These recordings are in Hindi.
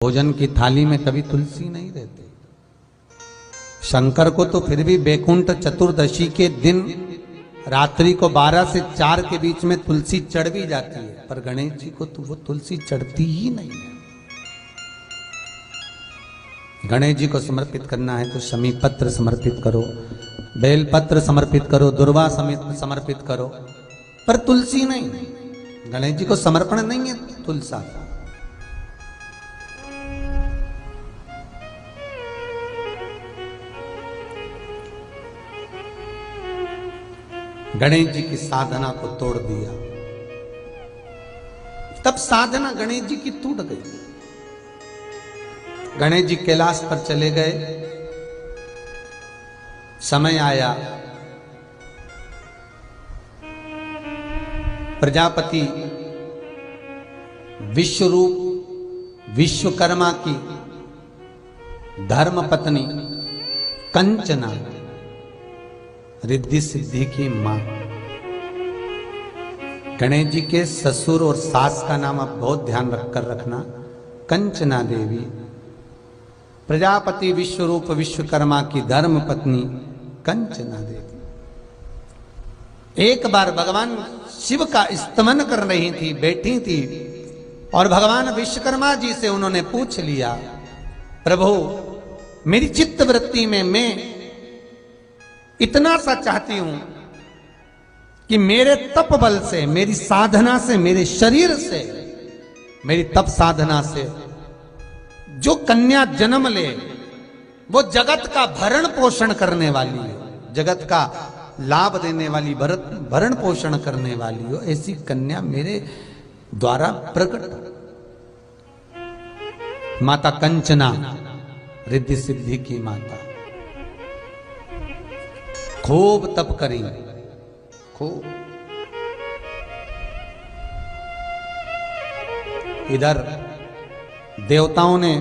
भोजन की थाली में कभी तुलसी नहीं रहती। शंकर को तो फिर भी बैकुंठ चतुर्दशी के दिन रात्रि को 12 से 4 के बीच में तुलसी चढ़ भी जाती है, पर गणेश जी को तो वो तुलसी चढ़ती ही नहीं है। गणेश जी को समर्पित करना है तो शमी पत्र समर्पित करो, बेल पत्र समर्पित करो, दुर्वा समेत समर्पित करो, पर तुलसी नहीं। गणेश जी को समर्पण नहीं है तुलसा। गणेश जी की साधना को तोड़ दिया, तब साधना गणेश जी की टूट गई। गणेश जी कैलाश पर चले गए। समय आया, प्रजापति विश्वरूप विश्वकर्मा की धर्म पत्नी कंचना, रिद्धि सिद्धि की मां। गणेश जी के ससुर और सास का नाम आप बहुत ध्यान रखकर रखना, कंचना देवी, प्रजापति विश्वरूप विश्वकर्मा की धर्म पत्नी कंचना देवी। एक बार भगवान शिव का स्तमन कर रही थी, बैठी थी, और भगवान विश्वकर्मा जी से उन्होंने पूछ लिया, प्रभु मेरी चित्त वृत्ति में मैं इतना सा चाहती हूं कि मेरे तप बल से, मेरी साधना से, मेरे शरीर से, मेरी तप साधना से जो कन्या जन्म ले वो जगत का भरण पोषण करने वाली हो, जगत का लाभ देने वाली, भरण पोषण करने वाली हो, ऐसी कन्या मेरे द्वारा प्रकट। माता कंचना रिद्धि सिद्धि की माता खूब तप करी, खूब। इधर देवताओं ने,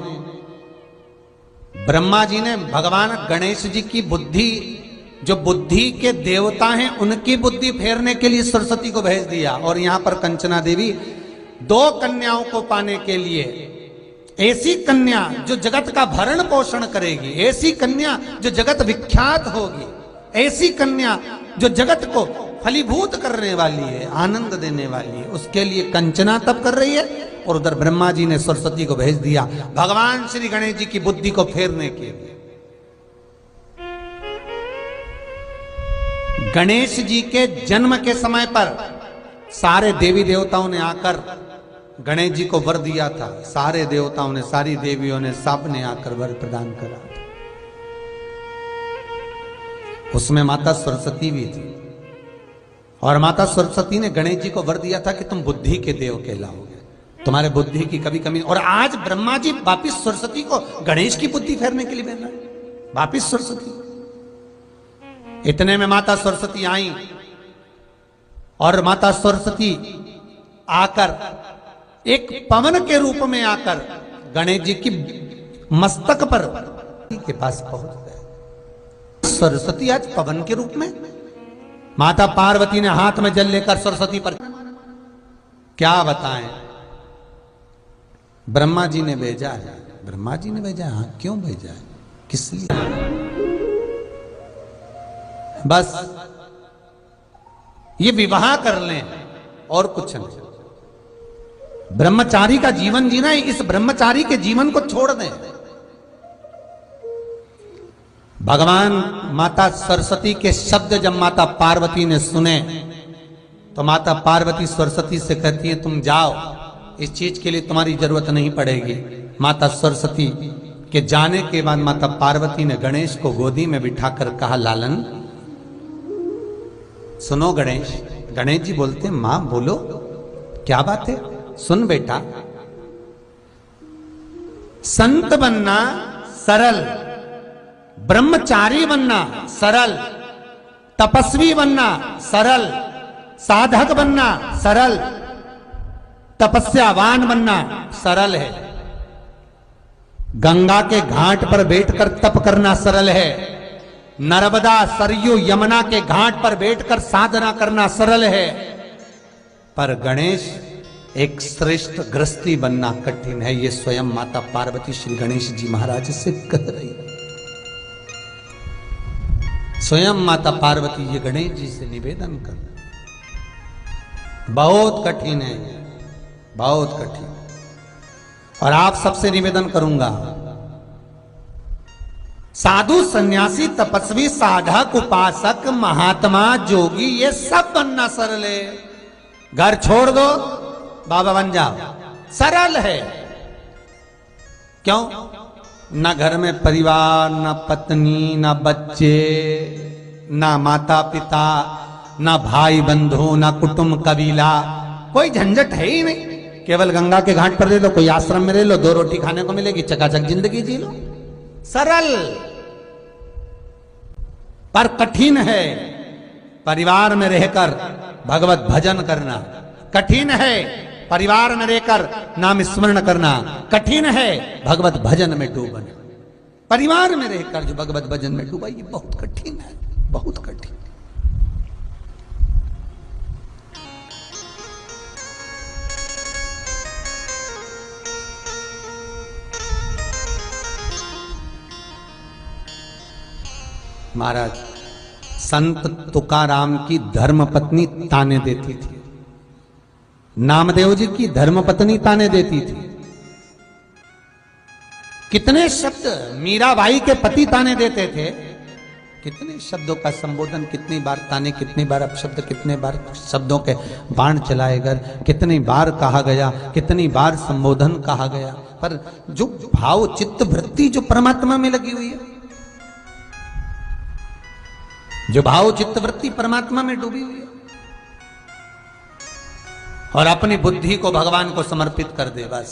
ब्रह्मा जी ने भगवान गणेश जी की बुद्धि, जो बुद्धि के देवता हैं उनकी बुद्धि फेरने के लिए सरस्वती को भेज दिया। और यहां पर कंचना देवी 2 कन्याओं को पाने के लिए, ऐसी कन्या जो जगत का भरण पोषण करेगी, ऐसी कन्या जो जगत विख्यात होगी, ऐसी कन्या जो जगत को फलीभूत करने वाली है, आनंद देने वाली है, उसके लिए कंचना तप कर रही है। और उधर ब्रह्मा जी ने सरस्वती को भेज दिया भगवान श्री गणेश जी की बुद्धि को फेरने के लिए। गणेश जी के जन्म के समय पर सारे देवी देवताओं ने आकर गणेश जी को वर दिया था। सारे देवताओं ने, सारी देवियों ने, सब ने आकर वर प्रदान करा था। उसमें माता सरस्वती भी थी, और माता सरस्वती ने गणेश जी को वर दिया था कि तुम बुद्धि के देव कहलाओगे, तुम्हारे बुद्धि की कभी कमी। और आज ब्रह्मा जी वापिस सरस्वती को गणेश की बुद्धि फेरने के लिए भेज रहे हैं, वापिस सरस्वती। इतने में माता सरस्वती आई, और माता सरस्वती आकर एक पवन के रूप में आकर गणेश जी की मस्तक पर के पास पहुंच गए। सरस्वती आज पवन के रूप में। माता पार्वती ने हाथ में जल लेकर सरस्वती पर, क्या बताएं, ब्रह्मा जी ने भेजा है, ब्रह्मा जी ने भेजा है। हाँ, क्यों भेजा है, किस लिए? बस ये विवाह कर लें और कुछ नहीं। ब्रह्मचारी का जीवन जीना है, इस ब्रह्मचारी के जीवन को छोड़ दें। भगवान माता सरस्वती के शब्द जब माता पार्वती ने सुने तो माता पार्वती सरस्वती से कहती है, तुम जाओ, इस चीज के लिए तुम्हारी जरूरत नहीं पड़ेगी। माता सरस्वती के जाने के बाद माता पार्वती ने गणेश को गोदी में बिठाकर कहा, लालन सुनो गणेश। गणेश जी बोलते, मां बोलो, क्या बात है? सुन बेटा, संत बनना सरल, ब्रह्मचारी बनना सरल, तपस्वी बनना सरल, साधक बनना सरल, तपस्यावान बनना सरल है। गंगा के घाट पर बैठकर तप करना सरल है, नर्मदा सरयू यमुना के घाट पर बैठकर साधना करना सरल है, पर गणेश एक श्रेष्ठ गृहस्थी बनना कठिन है, ये स्वयं माता पार्वती श्री गणेश जी महाराज से कह रही है। स्वयं माता पार्वती ये गणेश जी से निवेदन कर, बहुत कठिन है, बहुत कठिन। और आप सबसे निवेदन करूंगा, साधु सन्यासी तपस्वी साधक उपासक महात्मा जोगी ये सब बनना सरल है। घर छोड़ दो बाबा बन जाओ, सरल है। क्यों? ना घर में परिवार, ना पत्नी, ना बच्चे, ना माता पिता, ना भाई बंधु, ना कुटुंब कबीला, कोई झंझट है ही नहीं। केवल गंगा के घाट पर ले लो, कोई आश्रम में ले लो, 2 रोटी खाने को मिलेगी, चकाचक जिंदगी जी लो, सरल। पर कठिन है परिवार में रहकर भगवत भजन करना, कठिन है परिवार में रहकर नाम स्मरण करना, कठिन है भगवत भजन में डूबना। परिवार में रहकर जो भगवत भजन में डूबा, ये बहुत कठिन है, बहुत कठिन। महाराज संत तुकाराम की धर्मपत्नी ताने देती थी, नामदेव जी की धर्मपत्नी ताने देती थी। कितने शब्द मीराबाई के पति ताने देते थे, कितने शब्दों का संबोधन, कितनी बार ताने, कितनी बार अपशब्द, कितने बार शब्दों के बाण चलाए गए, कितनी बार कहा गया, कितनी बार संबोधन कहा गया। पर जो भाव चित्त वृत्ति जो परमात्मा में लगी हुई है, जो भाव चित्त वृत्ति परमात्मा में डूबी हुई है, और अपनी बुद्धि को भगवान को समर्पित कर दे। बस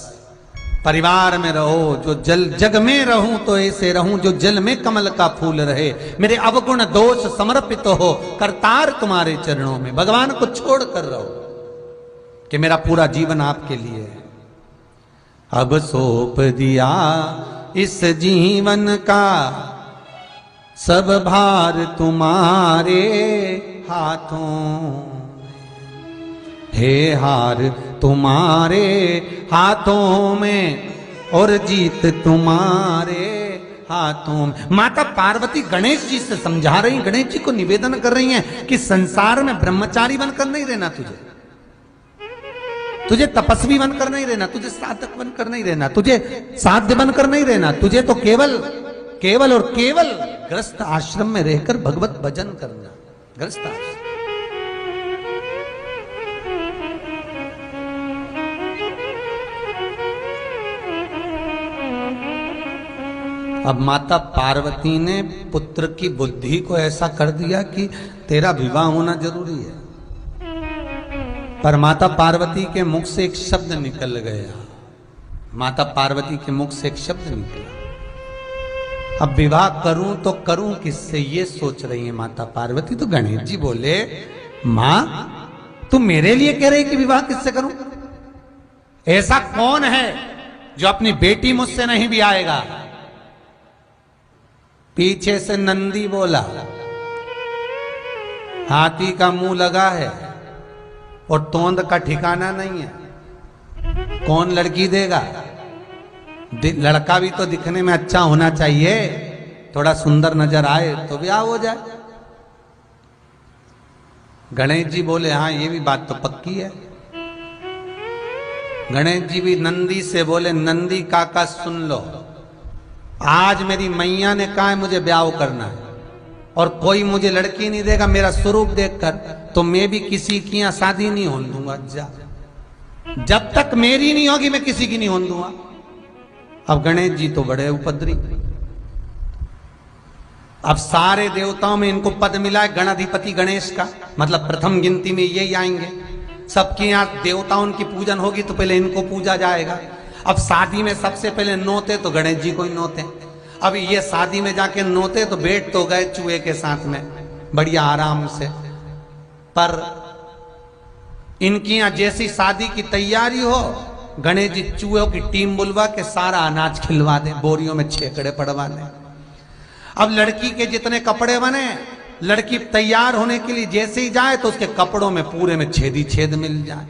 परिवार में रहो, जो जग में रहूं तो ऐसे रहूं, जो जल में कमल का फूल रहे, मेरे अवगुण दोष समर्पित हो, करतार तुम्हारे चरणों में। भगवान को छोड़ कर रहो कि मेरा पूरा जीवन आपके लिए है। अब सौंप दिया इस जीवन का सब भार तुम्हारे हाथों, हे हार तुम्हारे हाथों में और जीत तुम्हारे हाथों में। माता पार्वती गणेश जी से समझा रही, गणेश जी को निवेदन कर रही हैं कि संसार में ब्रह्मचारी बनकर नहीं रहना, तुझे तपस्वी बनकर नहीं रहना, तुझे साधक बनकर नहीं रहना, तुझे साध्य बनकर नहीं रहना, तुझे तो केवल और केवल गृहस्थ आश्रम में रहकर भगवत भजन करना। गृहस्थ आश्रम। अब माता पार्वती ने पुत्र की बुद्धि को ऐसा कर दिया कि तेरा विवाह होना जरूरी है। पर माता पार्वती के मुख से एक शब्द निकल गया, माता पार्वती के मुख से एक शब्द निकला, अब विवाह करूं तो करूं किससे, ये सोच रही है माता पार्वती। तो गणेश जी बोले, मां तू मेरे लिए कह रही कि विवाह किससे करूं? ऐसा कौन है जो अपनी बेटी मुझसे नहीं भी आएगा? पीछे से नंदी बोला, हाथी का मुंह लगा है और तोंद का ठिकाना नहीं है, कौन लड़की देगा? लड़का भी तो दिखने में अच्छा होना चाहिए, थोड़ा सुंदर नजर आए तो ब्याह हो जाए। गणेश जी बोले, हाँ ये भी बात तो पक्की है। गणेश जी भी नंदी से बोले, नंदी काका सुन लो, आज मेरी मैया ने कहा है मुझे ब्याह करना है और कोई मुझे लड़की नहीं देगा मेरा स्वरूप देखकर, तो मैं भी किसी की यहां शादी नहीं होने दूंगा। जब तक मेरी नहीं होगी मैं किसी की नहीं होने दूंगा। अब गणेश जी तो बड़े उपद्री, अब सारे देवताओं में इनको पद मिला है गणाधिपति गणेश का, मतलब प्रथम गिनती में यही आएंगे। सबके यहाँ देवताओं की पूजन होगी तो पहले इनको पूजा जाएगा। अब शादी में सबसे पहले नोते तो गणेश जी को ही नोते। अब ये शादी में जाके नोते तो बैठ तो गए चूहे के साथ में बढ़िया आराम से, पर इनकी यहाँ जैसी शादी की तैयारी हो, गणेश जी चूहों की टीम बुलवा के सारा अनाज खिलवा दे, बोरियों में छेकड़े पड़वा दे। अब लड़की के जितने कपड़े बने, लड़की तैयार होने के लिए जैसे ही जाए तो उसके कपड़ों में पूरे में छेद ही छेद मिल जाए।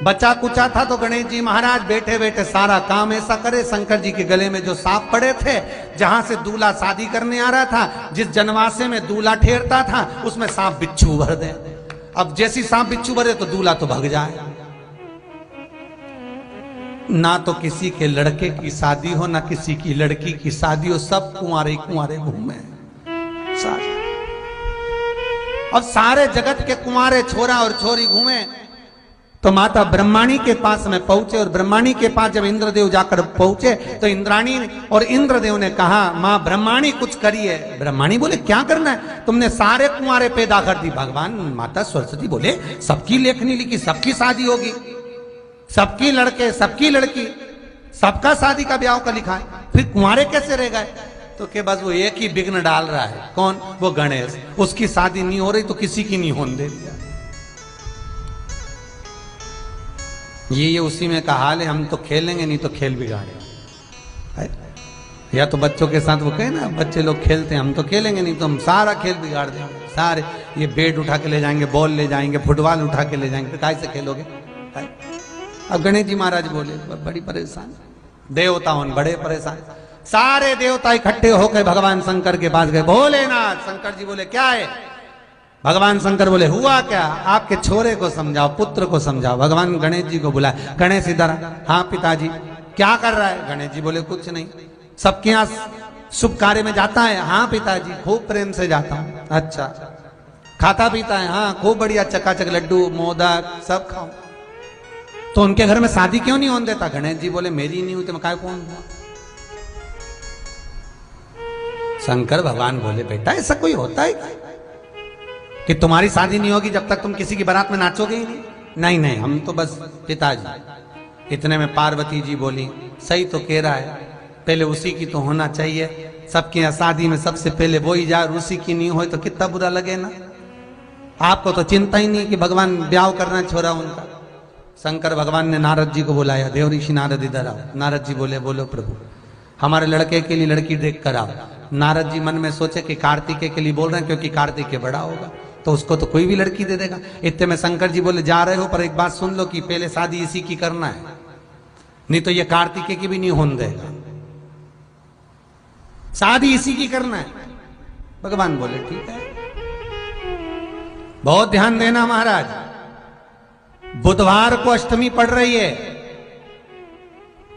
बचा कुचा था तो गणेश जी महाराज बैठे बैठे सारा काम ऐसा करे, शंकर जी के गले में जो सांप पड़े थे, जहां से दूल्हा शादी करने आ रहा था, जिस जनवासे में दूल्हा ठहरता था, उसमें सांप बिच्छू भर दे। अब जैसी सांप बिच्छू भरे तो दूल्हा तो भाग जाए। ना तो किसी के लड़के की शादी हो, ना किसी की लड़की की शादी हो, सब कुंवारे कुंवारे घूमे सारे। अब सारे जगत के कुंवारे छोरा और छोरी घूमे तो माता ब्रह्माणी के पास में पहुंचे, और ब्रह्माणी के पास जब इंद्रदेव जाकर पहुंचे तो इंद्राणी और इंद्रदेव ने कहा, मां ब्रह्माणी कुछ करिए। ब्रह्माणी बोले क्या करना है, तुमने सारे कुंवारे पैदा कर दी। भगवान माता सरस्वती बोले सबकी लेखनी लिखी, सबकी शादी होगी, सबकी लड़के सबकी लड़की, सबका शादी का ब्याह का लिखा है, फिर कुंवारे कैसे रह गए। तो के बस वो एक ही विघ्न डाल रहा है, कौन, वो गणेश। उसकी शादी नहीं हो रही तो किसी की नहीं होने दे दिया। ये उसी में का हाल है, हम तो खेलेंगे नहीं तो खेल बिगाड़े। या तो बच्चों के साथ वो कहे ना, बच्चे लोग खेलते हैं, हम तो खेलेंगे नहीं तो हम सारा खेल बिगाड़ देंगे सारे। ये बैट उठा के ले जाएंगे, बॉल ले जाएंगे, फुटबॉल उठा के ले जाएंगे, तो कैसे खेलोगे। अब गणेश जी महाराज बोले बड़ी परेशान, देवताओं बड़े परेशान। सारे देवता इकट्ठे होकर भगवान शंकर के पास गए। भोलेनाथ, शंकर जी बोले क्या है। भगवान शंकर बोले हुआ क्या, आपके छोरे को समझाओ, पुत्र को समझाओ। भगवान गणेश जी को बुलाया, गणेश इधर। हाँ पिताजी। क्या कर रहा है। गणेश जी बोले कुछ नहीं, सबके यहाँ शुभ कार्य में जाता है। हाँ पिताजी, खूब प्रेम से जाता हूँ। अच्छा, खाता पीता है। हाँ खूब बढ़िया, चकाचक लड्डू मोदक सब खाओ। तो उनके घर में शादी क्यों नहीं होने देता। गणेश जी बोले मेरी नहीं हुई तो मैं काय कौन हुआ। शंकर भगवान बोले बेटा ऐसा कोई होता है कि तुम्हारी शादी नहीं होगी जब तक तुम किसी की बारात में नाचोगे ही नहीं। नहीं नहीं, हम तो बस पिताजी। इतने में पार्वती जी बोली सही तो कह रहा है, पहले उसी की तो होना चाहिए। सबके यहाँ शादी में सबसे पहले वो ही जाए, उसी की नहीं हो तो कितना बुरा लगे ना। आपको तो चिंता ही नहीं कि भगवान ब्याह करना छोड़ा उनका। शंकर भगवान ने नारद जी को बुलाया, देव ऋषि नारद इधर आओ। नारद जी बोले बोलो प्रभु, हमारे लड़के के लिए लड़की देख कर आओ। नारद जी मन में सोचे कि कार्तिकेय के लिए बोल रहे हैं क्योंकि कार्तिकेय बड़ा होगा तो उसको तो कोई भी लड़की दे देगा। इतने में शंकर जी बोले जा रहे हो पर एक बात सुन लो कि पहले शादी इसी की करना है, नहीं तो ये कार्तिकेय की भी नहीं होने देगा। शादी इसी की करना है। भगवान बोले ठीक है। बहुत ध्यान देना महाराज, बुधवार को अष्टमी पड़ रही है,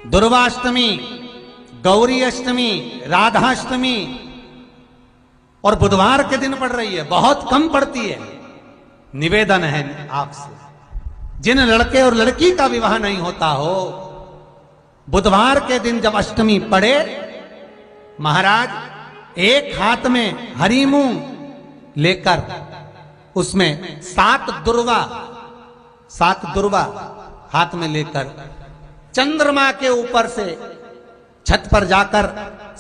दुर्वाष्टमी, गौरी अष्टमी, राधाष्टमी, और बुधवार के दिन पड़ रही है। बहुत कम पड़ती है। निवेदन है आपसे, जिन लड़के और लड़की का विवाह नहीं होता हो, बुधवार के दिन जब अष्टमी पड़े, महाराज एक हाथ में हरी मूंग लेकर उसमें 7 दुर्वा हाथ में लेकर चंद्रमा के ऊपर से छत पर जाकर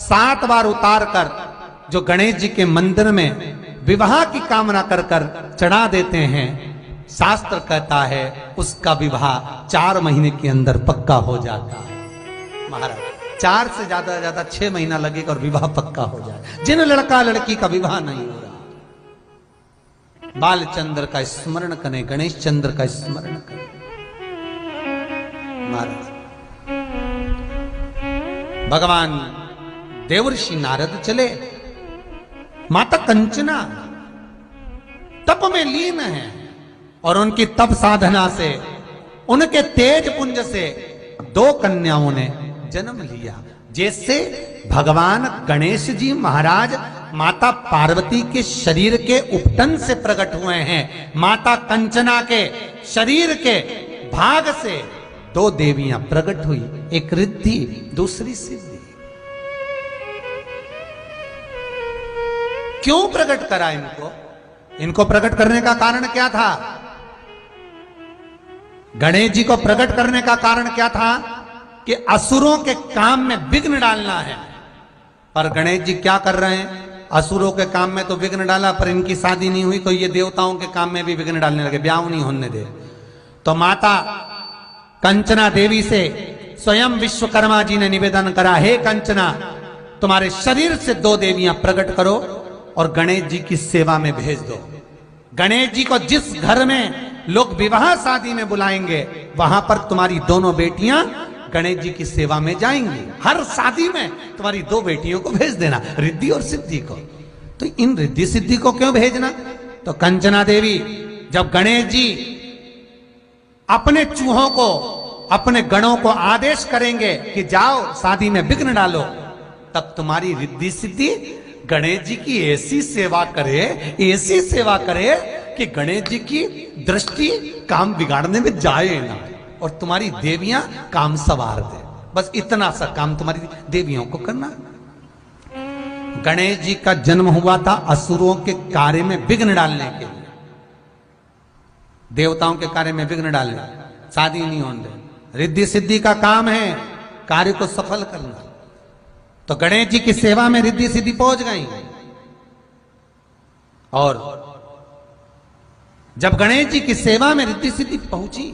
7 बार उतार कर जो गणेश जी के मंदिर में विवाह की कामना कर कर चढ़ा देते हैं, शास्त्र कहता है उसका विवाह 4 महीने के अंदर पक्का हो जाता है। महाराज 4 से ज्यादा 6 महीना लगेगा और विवाह पक्का हो जाए। जिन लड़का लड़की का विवाह नहीं हो रहा, बालचंद्र का स्मरण करें, गणेश चंद्र का स्मरण करें। महाराज भगवान देवर्षि नारद चले, माता कंचना तप में लीन है और उनकी तप साधना से, उनके तेज पुंज से 2 कन्याओं ने जन्म लिया। जैसे भगवान गणेश जी महाराज माता पार्वती के शरीर के उपटन से प्रकट हुए हैं, माता कंचना के शरीर के भाग से 2 देवियां प्रकट हुई, एक रिद्धि दूसरी सिद्धि। क्यों प्रकट करा इनको? इनको प्रकट करने का कारण क्या था? गणेश जी को प्रकट करने का कारण क्या था कि असुरों के काम में विघ्न डालना है। पर गणेश जी क्या कर रहे हैं? असुरों के काम में तो विघ्न डाला, पर इनकी शादी नहीं हुई तो ये देवताओं के काम में भी विघ्न डालने लगे, ब्याह नहीं होने दे। तो माता कंचना देवी से स्वयं विश्वकर्मा जी ने निवेदन करा, हे कंचना, तुम्हारे शरीर से 2 देवियां प्रकट करो और गणेश जी की सेवा में भेज दो। गणेश जी को जिस घर में लोग विवाह शादी में बुलाएंगे, वहां पर तुम्हारी दोनों बेटियां गणेश जी की सेवा में जाएंगी। हर शादी में तुम्हारी 2 बेटियों को भेज देना, रिद्धि और सिद्धि को। तो इन रिद्धि सिद्धि को क्यों भेजना? तो कंचना देवी, जब गणेश जी अपने चूहों को, अपने गणों को आदेश करेंगे कि जाओ शादी में विघ्न डालो, तब तुम्हारी रिद्धि सिद्धि गणेश जी की ऐसी सेवा करे, ऐसी सेवा करे कि गणेश जी की दृष्टि काम बिगाड़ने में जाए ना, और तुम्हारी देवियां काम सवार दे। बस इतना सा काम तुम्हारी देवियों को करना। गणेश जी का जन्म हुआ था असुरों के कार्य में विघ्न डालने के लिए, देवताओं के कार्य में विघ्न डालने, शादी नहीं होने दे। रिद्धि सिद्धि का काम है कार्य को सफल करना। तो गणेश जी की सेवा में रिद्धि सिद्धि पहुंच गई। और जब गणेश जी की सेवा में रिद्धि सिद्धि पहुंची,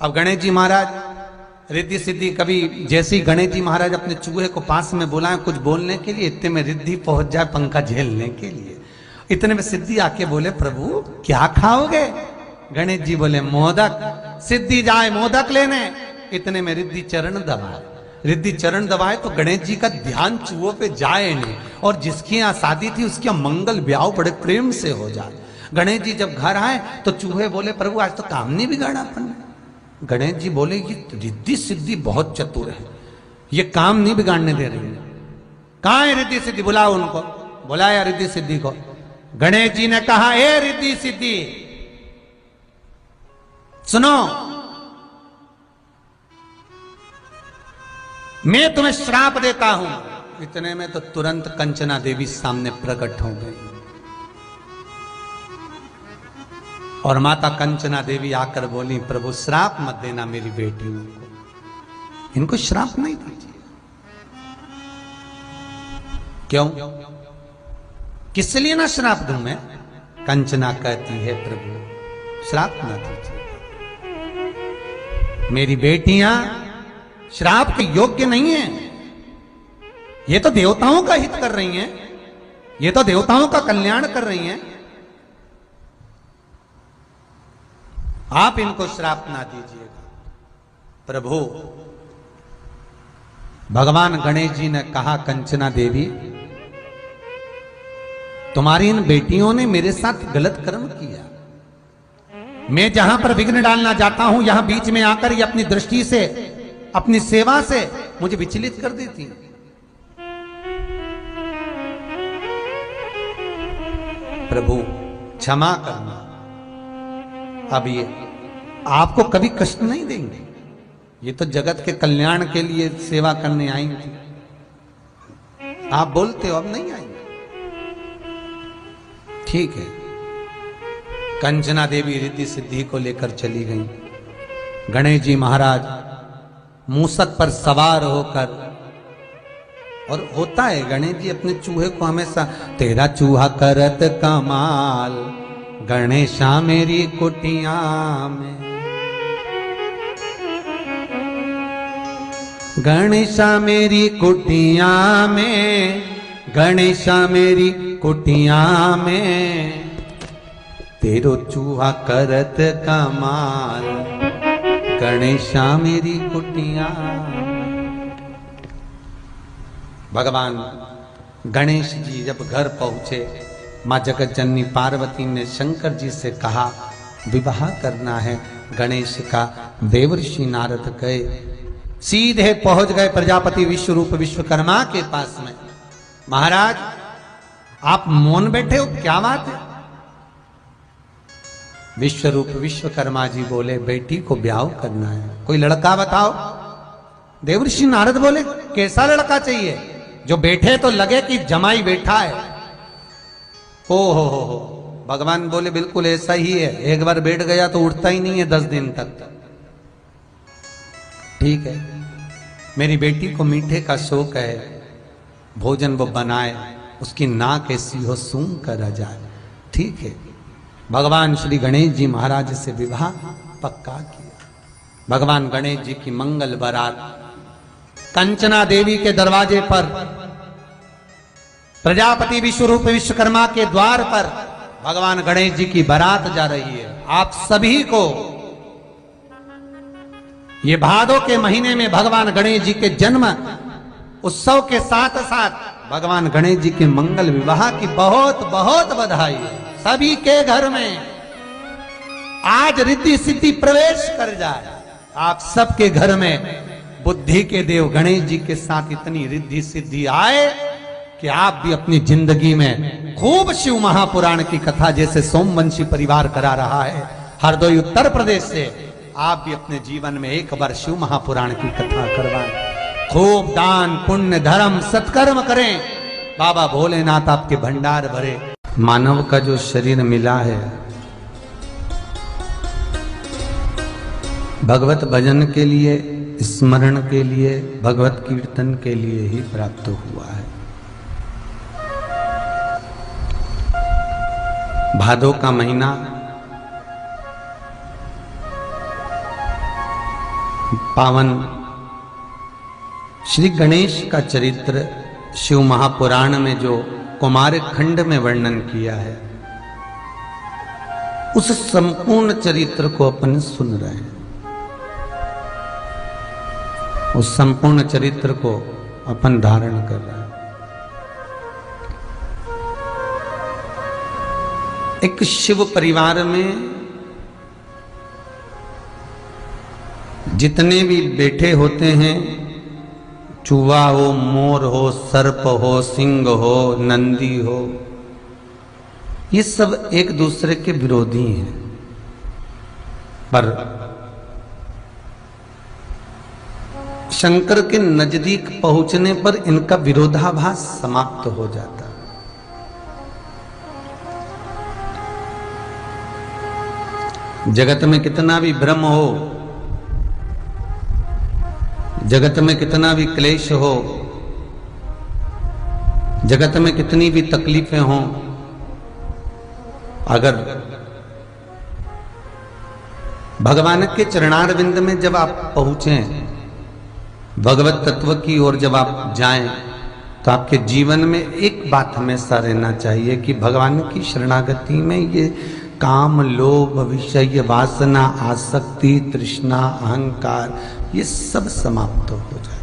अब गणेश जी महाराज रिद्धि सिद्धि कभी, जैसे ही गणेश जी महाराज अपने चूहे को पास में बुलाएं कुछ बोलने के लिए, इतने में रिद्धि पहुंच जाए पंखा झेलने के लिए। इतने में सिद्धि आके बोले, प्रभु क्या खाओगे? गणेश जी बोले, मोदक। सिद्धि जाए मोदक लेने, इतने में रिद्धि चरण दबाए। रिद्धि चरण दबाए तो गणेश जी का ध्यान चूहों पे जाए नहीं, और जिसकी यहाँ शादी थी उसकी मंगल ब्याह बड़े प्रेम से हो जाए। गणेश जी जब घर आए तो चूहे बोले, प्रभु आज तो काम नहीं बिगाड़ा अपन ने। गणेश जी बोले, ये रिद्धि सिद्धि बहुत चतुर है, ये काम नहीं बिगाड़ने दे रही है। कहाँ है रिद्धि सिद्धि? बुलाओ उनको। बुलाया रिद्धि सिद्धि को। गणेश जी ने कहा, ए रिद्धि सिद्धि सुनो, मैं तुम्हें श्राप देता हूं। इतने में तो तुरंत कंचना देवी सामने प्रकट हो गई, और माता कंचना देवी आकर बोली, प्रभु श्राप मत देना मेरी बेटियों को, इनको श्राप नहीं दीजिए। क्यों? किस लिए ना श्राप दूं मैं? कंचना कहती है, प्रभु श्राप ना दीजिए, मेरी बेटियां श्राप के योग्य नहीं है। ये तो देवताओं का हित कर रही हैं, ये तो देवताओं का कल्याण कर रही हैं, आप इनको श्राप ना दीजिएगा। प्रभु भगवान गणेश जी ने कहा, कंचना देवी तुम्हारी इन बेटियों ने मेरे साथ गलत कर्म किया, मैं जहां पर विघ्न डालना चाहता हूं यहां बीच में आकर ये अपनी दृष्टि से, अपनी सेवा से मुझे विचलित कर देती। प्रभु क्षमा करना, अब ये आपको कभी कष्ट नहीं देंगे, ये तो जगत के कल्याण के लिए सेवा करने आई थी। आप बोलते हो अब नहीं आएंगे, ठीक है। कंचना देवी रिद्धि सिद्धि को लेकर चली गई। गणेश जी महाराज मूसक पर सवार होकर, और होता है गणेश जी अपने चूहे को हमेशा, तेरा चूहा करत कमाल गणेशा मेरी कुटिया में, गणेशा मेरी कुटिया में, गणेशा मेरी कुटिया में, तेरो चूहा करत कमाल गणेशा मेरी कुटिया। भगवान गणेश जी जब घर पहुंचे, मां जगत जननी पार्वती ने शंकर जी से कहा विवाह करना है गणेश का। देवर्षि नारद गए, सीधे पहुंच गए प्रजापति विश्वरूप विश्वकर्मा के पास में। महाराज आप मौन बैठे हो, क्या बात है? विश्वरूप विश्वकर्मा जी बोले, बेटी को ब्याह करना है, कोई लड़का बताओ। देवर्षि नारद बोले, कैसा लड़का चाहिए जो बैठे तो लगे कि जमाई बैठा है? ओ हो, भगवान बोले बिल्कुल ऐसा ही है, एक बार बैठ गया तो उठता ही नहीं है 10 दिन तक। ठीक है, मेरी बेटी को मीठे का शौक है, भोजन वो बनाए, उसकी नाक ऐसी हो सूंघ कर आ जाए। ठीक है, भगवान श्री गणेश जी महाराज से विवाह पक्का किया। भगवान गणेश जी की मंगल बारात कंचना देवी के दरवाजे पर, प्रजापति विश्वरूप विश्वकर्मा के द्वार पर भगवान गणेश जी की बारात जा रही है। आप सभी को ये भादों के महीने में भगवान गणेश जी के जन्म उत्सव के साथ साथ भगवान गणेश जी के मंगल विवाह की बहुत बहुत बधाई है। सभी के घर में आज रिद्धि सिद्धि प्रवेश कर जाए। आप सबके घर में बुद्धि के देव गणेश जी के साथ इतनी रिद्धि सिद्धि आए कि आप भी अपनी जिंदगी में खूब शिव महापुराण की कथा, जैसे सोमवंशी परिवार करा रहा है हरदोई उत्तर प्रदेश से, आप भी अपने जीवन में एक बार शिव महापुराण की कथा करवाएं। खूब दान पुण्य धर्म सत्कर्म करें, बाबा भोलेनाथ आपके भंडार भरे। मानव का जो शरीर मिला है भगवत भजन के लिए, स्मरण के लिए, भगवत कीर्तन के लिए ही प्राप्त हुआ है। भादों का महीना पावन श्री गणेश का चरित्र शिव महापुराण में जो कुमार खंड में वर्णन किया है, उस संपूर्ण चरित्र को अपन सुन रहे हैं। उस संपूर्ण चरित्र को अपन धारण कर रहे हैं। एक शिव परिवार में जितने भी बेटे होते हैं, चूहा हो, मोर हो, सर्प हो, सिंह हो, नंदी हो, ये सब एक दूसरे के विरोधी हैं। पर शंकर के नजदीक पहुंचने पर इनका विरोधाभास समाप्त हो जाता है। जगत में कितना भी भ्रम हो, जगत में कितना भी क्लेश हो, जगत में कितनी भी तकलीफें हों, अगर भगवान के चरणारविंद में जब आप पहुंचें, भगवत तत्व की ओर जब आप जाएं, तो आपके जीवन में एक बात हमेशा रहना चाहिए कि भगवान की शरणागति में ये काम, लोभ, विषय वासना, आसक्ति, तृष्णा, अहंकार, ये सब समाप्त हो जाए।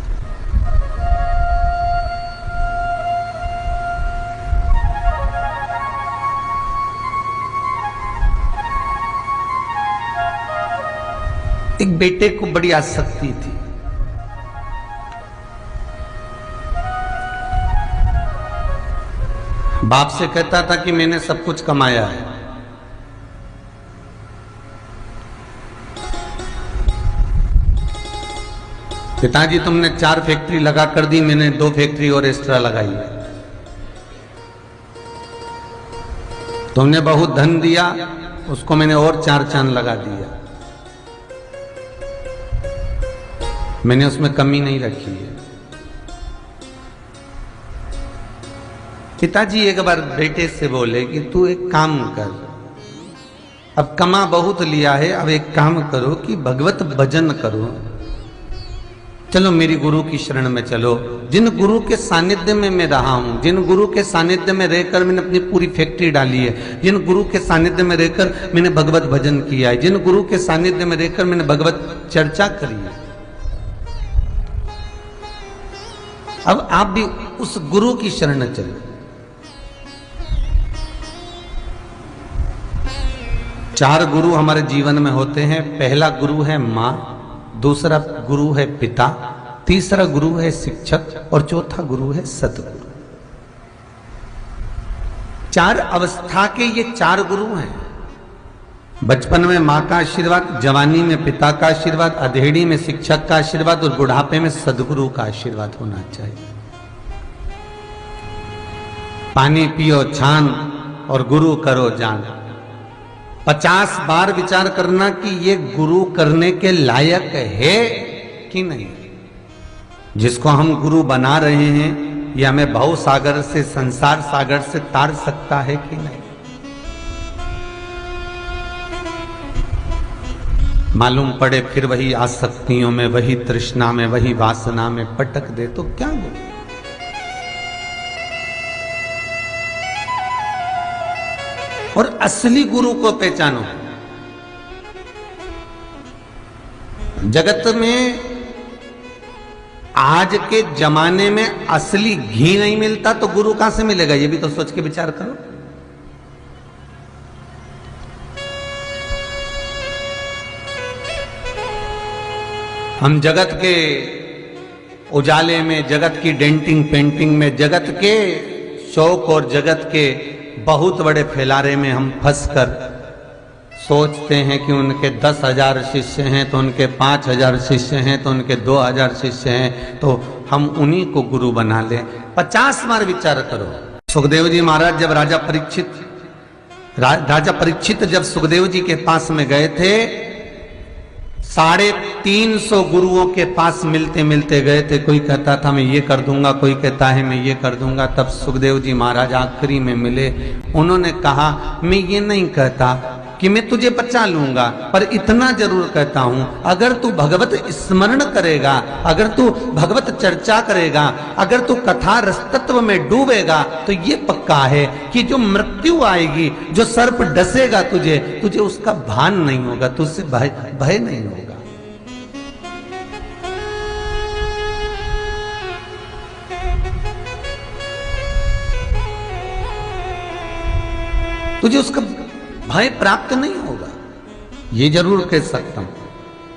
एक बेटे को बड़ी आसक्ति थी। बाप से कहता था कि मैंने सब कुछ कमाया है। पिताजी तुमने 4 फैक्ट्री लगा कर दी, मैंने 2 फैक्ट्री और एक्स्ट्रा लगाई है। तुमने बहुत धन दिया, उसको मैंने और 4 चांद लगा दिया, मैंने उसमें कमी नहीं रखी है। पिताजी एक बार बेटे से बोले कि तू एक काम कर, अब कमा बहुत लिया है, अब एक काम करो कि भगवत भजन करो। चलो मेरी गुरु की शरण में चलो। जिन गुरु के सानिध्य में मैं रहा हूं, जिन गुरु के सानिध्य में रहकर मैंने अपनी पूरी फैक्ट्री डाली है, जिन गुरु के सानिध्य में रहकर मैंने भगवत भजन किया है, जिन गुरु के सानिध्य में रहकर मैंने भगवत चर्चा करी है, अब आप भी उस गुरु की शरण चलो। 4 गुरु हमारे जीवन में होते हैं। पहला गुरु है मां, दूसरा गुरु है पिता, तीसरा गुरु है शिक्षक और चौथा गुरु है सतगुरु। 4 अवस्था के ये 4 गुरु हैं। बचपन में मां का आशीर्वाद, जवानी में पिता का आशीर्वाद, अधेड़ी में शिक्षक का आशीर्वाद और बुढ़ापे में सदगुरु का आशीर्वाद होना चाहिए। पानी पियो छान और गुरु करो जान। 50 बार विचार करना कि ये गुरु करने के लायक है कि नहीं। जिसको हम गुरु बना रहे हैं ये हमें भव सागर से, संसार सागर से तार सकता है कि नहीं। मालूम पड़े फिर वही आसक्तियों में, वही तृष्णा में, वही वासना में पटक दे तो क्या गुरु। और असली गुरु को पहचानो। जगत में आज के जमाने में असली घी नहीं मिलता तो गुरु कहां से मिलेगा? ये भी तो सोच के विचार करो। हम जगत के उजाले में, जगत की डेंटिंग पेंटिंग में, जगत के शौक और जगत के बहुत बड़े फैलारे में हम फंसकर सोचते हैं कि उनके 10,000 शिष्य हैं तो उनके 5,000 शिष्य हैं तो उनके 2,000 शिष्य हैं तो हम उन्हीं को गुरु बना लें। 50 बार विचार करो। सुखदेव जी महाराज जब राजा परीक्षित जब सुखदेव जी के पास में गए थे, 350 गुरुओं के पास मिलते मिलते गए थे। कोई कहता था मैं ये कर दूंगा, कोई कहता है मैं ये कर दूंगा। तब सुखदेव जी महाराज आखिरी में मिले। उन्होंने कहा मैं ये नहीं कहता कि मैं तुझे बचा लूंगा, पर इतना जरूर कहता हूं, अगर तू भगवत स्मरण करेगा, अगर तू भगवत चर्चा करेगा, अगर तू कथा रसतत्व में डूबेगा तो ये पक्का है कि जो मृत्यु आएगी, जो सर्प डसेगा तुझे उसका भान नहीं होगा, तुझसे भय नहीं होगा। तुझे उसका भय प्राप्त नहीं होगा, ये जरूर कह सकता हूं।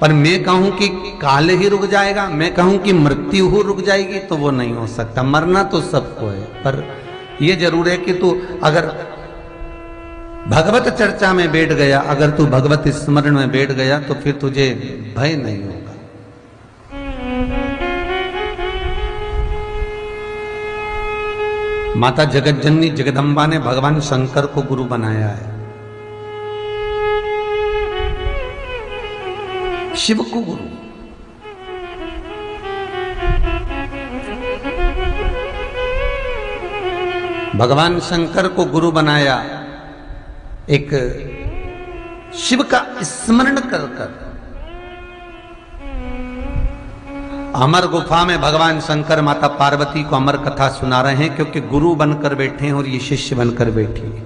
पर मैं कहूं कि काल ही रुक जाएगा, मैं कहूं कि मृत्यु ही रुक जाएगी, तो वो नहीं हो सकता। मरना तो सबको है, पर ये जरूर है कि तू अगर भगवत चर्चा में बैठ गया, अगर तू भगवत स्मरण में बैठ गया तो फिर तुझे भय नहीं होगा। माता जगत जननी जगदम्बा ने भगवान शंकर को गुरु बनाया है, शिव को गुरु। भगवान शंकर को गुरु बनाया एक शिव का स्मरण कर कर। अमर गुफा में भगवान शंकर माता पार्वती को अमर कथा सुना रहे हैं, क्योंकि गुरु बनकर बैठे हैं और ये शिष्य बनकर बैठी है।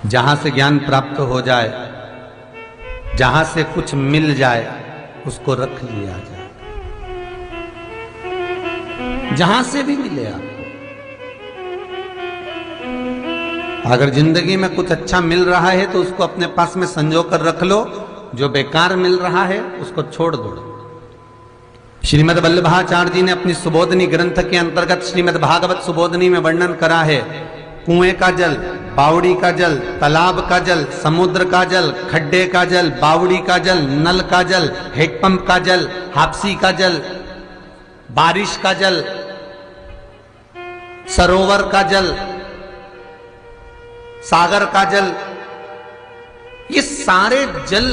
जहां से ज्ञान प्राप्त हो जाए, जहां से कुछ मिल जाए, उसको रख लिया जाए। जहां से भी मिले आपको, अगर जिंदगी में कुछ अच्छा मिल रहा है तो उसको अपने पास में संजो कर रख लो, जो बेकार मिल रहा है उसको छोड़ दो। श्रीमद् वल्लभाचार्य जी ने अपनी सुबोधनी ग्रंथ के अंतर्गत श्रीमद् भागवत सुबोधनी में वर्णन करा है। कुएं का जल, बावड़ी का जल, तालाब का जल, समुद्र का जल, खड्डे का जल, बावड़ी का जल, नल का जल, हेडपंप का जल, हापसी का जल, बारिश का जल, सरोवर का जल, सागर का जल, ये सारे जल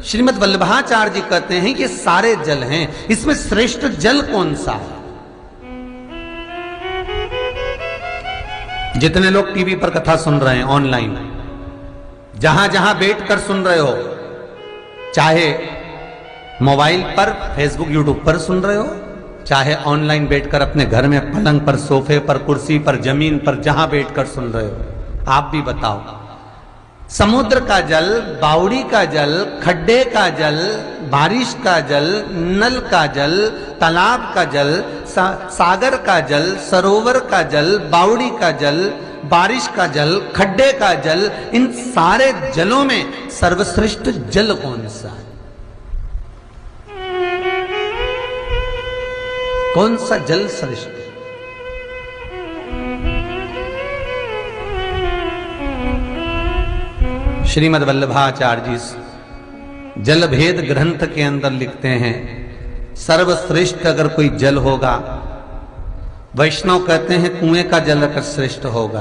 श्रीमद् वल्लभाचार्य जी कहते हैं ये सारे जल हैं। इसमें श्रेष्ठ जल कौन सा है? जितने लोग टीवी पर कथा सुन रहे हैं, ऑनलाइन, जहां जहां बैठकर सुन रहे हो, चाहे मोबाइल पर, फेसबुक, यूट्यूब पर सुन रहे हो, चाहे ऑनलाइन बैठकर अपने घर में पलंग पर, सोफे पर, कुर्सी पर, जमीन पर, जहां बैठकर सुन रहे हो, आप भी बताओ। समुद्र का जल, बावड़ी का जल, खड्डे का जल, बारिश का जल, नल का जल, तालाब का जल, सागर का जल, सरोवर का जल, बावड़ी का जल, बारिश का जल, खड्डे का जल, इन सारे जलों में सर्वश्रेष्ठ जल कौन सा है? कौन सा जल श्रेष्ठ है? श्रीमद् वल्लभाचार्य जी जल भेद ग्रंथ के अंदर लिखते हैं, सर्वश्रेष्ठ अगर कोई जल होगा, वैष्णव कहते हैं कुएं का जल अगर श्रेष्ठ होगा,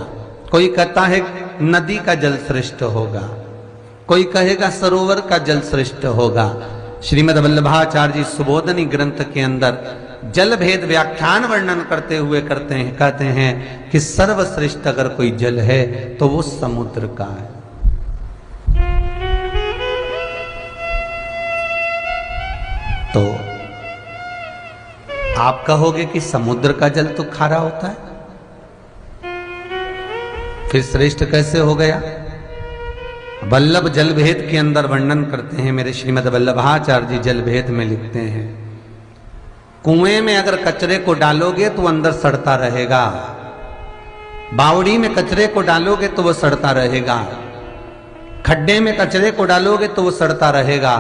कोई कहता है नदी का जल श्रेष्ठ होगा, कोई कहेगा सरोवर का जल श्रेष्ठ होगा। श्रीमद् वल्लभाचार्य जी सुबोधनी ग्रंथ के अंदर जल भेद व्याख्यान वर्णन करते हुए कहते हैं कि सर्वश्रेष्ठ अगर कोई जल है तो वो समुद्र का है। तो आप कहोगे कि समुद्र का जल तो खारा होता है, फिर श्रेष्ठ कैसे हो गया? वल्लभ जल भेद के अंदर वर्णन करते हैं मेरे श्रीमद् वल्लभाचार्य जी, जल भेद में लिखते हैं, कुएं में अगर कचरे को डालोगे तो अंदर सड़ता रहेगा, बावड़ी में कचरे को डालोगे तो वो सड़ता रहेगा, खड्डे में कचरे को डालोगे तो वो सड़ता रहेगा,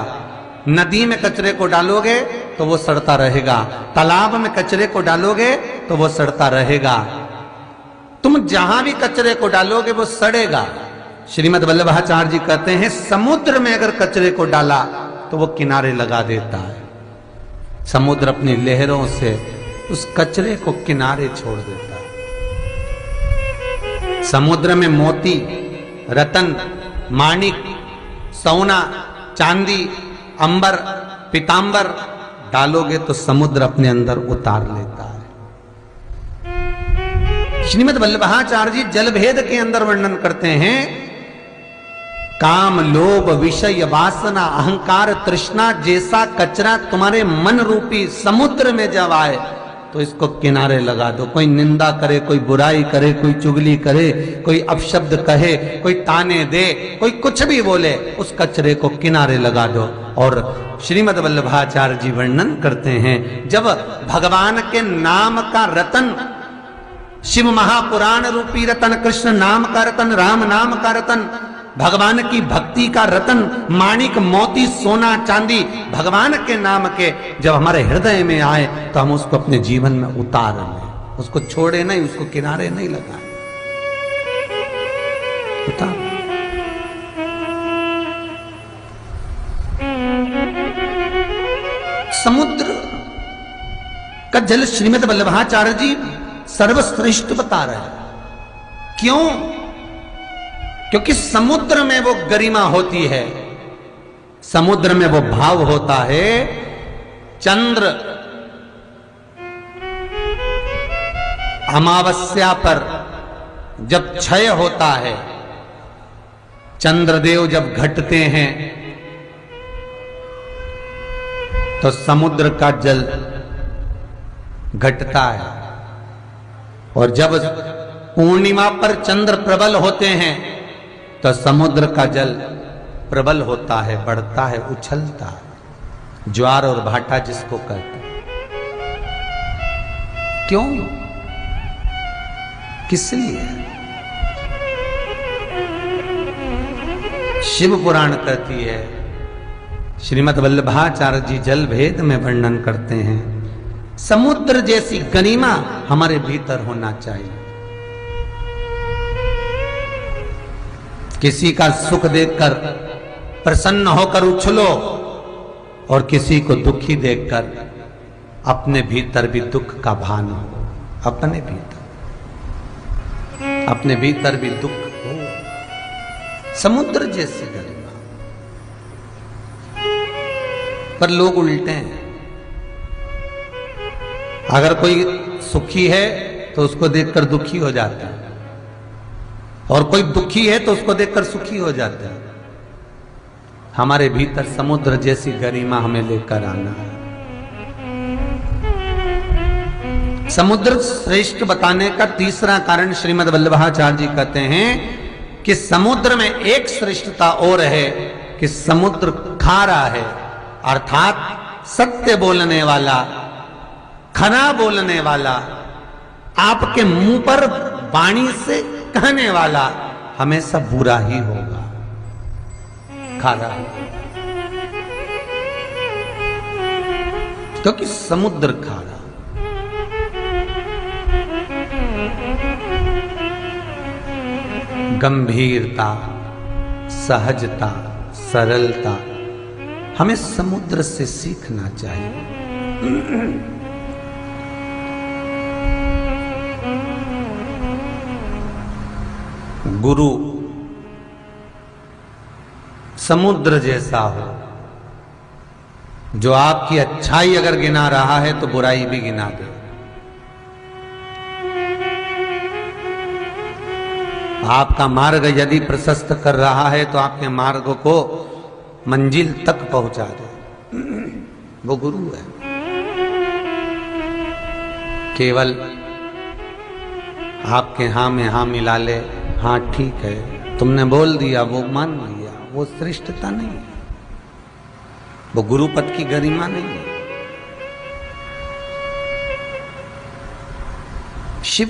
नदी में कचरे को डालोगे तो वो सड़ता रहेगा, तालाब में कचरे को डालोगे तो वो सड़ता रहेगा, तुम जहां भी कचरे को डालोगे वो सड़ेगा। श्रीमद् वल्लभाचार्य जी कहते हैं समुद्र में अगर कचरे को डाला तो वो किनारे लगा देता है, समुद्र अपनी लहरों से उस कचरे को किनारे छोड़ देता है। समुद्र में मोती, रतन, माणिक, सोना, चांदी, अंबर, पीतांबर डालोगे तो समुद्र अपने अंदर उतार लेता है। श्रीमद् वल्लभाचार्य जी जल भेद के अंदर वर्णन करते हैं, काम, लोभ, विषय, वासना, अहंकार, तृष्णा जैसा कचरा तुम्हारे मन रूपी समुद्र में जब आए तो इसको किनारे लगा दो। कोई निंदा करे, कोई बुराई करे, कोई चुगली करे, कोई अपशब्द कहे, कोई ताने दे, कोई कुछ भी बोले, उस कचरे को किनारे लगा दो। और श्रीमद् वल्लभाचार्य जी वर्णन करते हैं, जब भगवान के नाम का रतन, शिव महापुराण रूपी रतन, कृष्ण नाम का रतन, राम नाम का रतन, भगवान की भक्ति का रतन, माणिक, मोती, सोना, चांदी भगवान के नाम के जब हमारे हृदय में आए तो हम उसको अपने जीवन में उतार लें, उसको छोड़े नहीं, उसको किनारे नहीं लगाए, उतार। समुद्र का जल श्रीमद् वल्लभाचार्य जी सर्वश्रेष्ठ बता रहे हैं। क्यों? क्योंकि समुद्र में वो गरिमा होती है, समुद्र में वो भाव होता है। चंद्र अमावस्या पर जब क्षय होता है, चंद्रदेव जब घटते हैं तो समुद्र का जल घटता है, और जब पूर्णिमा पर चंद्र प्रबल होते हैं तो समुद्र का जल प्रबल होता है, बढ़ता है, उछलता है, ज्वार और भाटा जिसको कहते हैं। क्यों? किस लिए? शिव पुराण कहती है, श्रीमद् वल्लभाचार्य जी जल भेद में वर्णन करते हैं, समुद्र जैसी गरिमा हमारे भीतर होना चाहिए। किसी का सुख देखकर प्रसन्न होकर उछलो और किसी को दुखी देखकर अपने भीतर भी दुख का भान हो, अपने भीतर भी दुख हो। समुद्र जैसी गरिमा। पर लोग उल्टे हैं, अगर कोई सुखी है तो उसको देखकर दुखी हो जाता है, और कोई दुखी है तो उसको देखकर सुखी हो जाता है। हमारे भीतर समुद्र जैसी गरिमा हमें लेकर आना है। समुद्र श्रेष्ठ बताने का तीसरा कारण श्रीमद् वल्लभाचार्य जी कहते हैं कि समुद्र में एक श्रेष्ठता और है कि समुद्र खारा है, अर्थात सत्य बोलने वाला, खरा बोलने वाला, आपके मुंह पर वाणी से कहने वाला हमेशा बुरा ही होगा, खारा होगा, क्योंकि समुद्र खारा। गंभीरता, सहजता, सरलता हमें समुद्र से सीखना चाहिए। गुरु समुद्र जैसा हो, जो आपकी अच्छाई अगर गिना रहा है तो बुराई भी गिना दे। आपका मार्ग यदि प्रशस्त कर रहा है तो आपके मार्ग को मंजिल तक पहुंचा दे, वो गुरु है। केवल आपके हाँ में हाँ मिला ले, हाँ ठीक है, तुमने बोल दिया, वो मान लिया, वो श्रेष्ठता नहीं है, वो गुरुपद की गरिमा नहीं है। शिव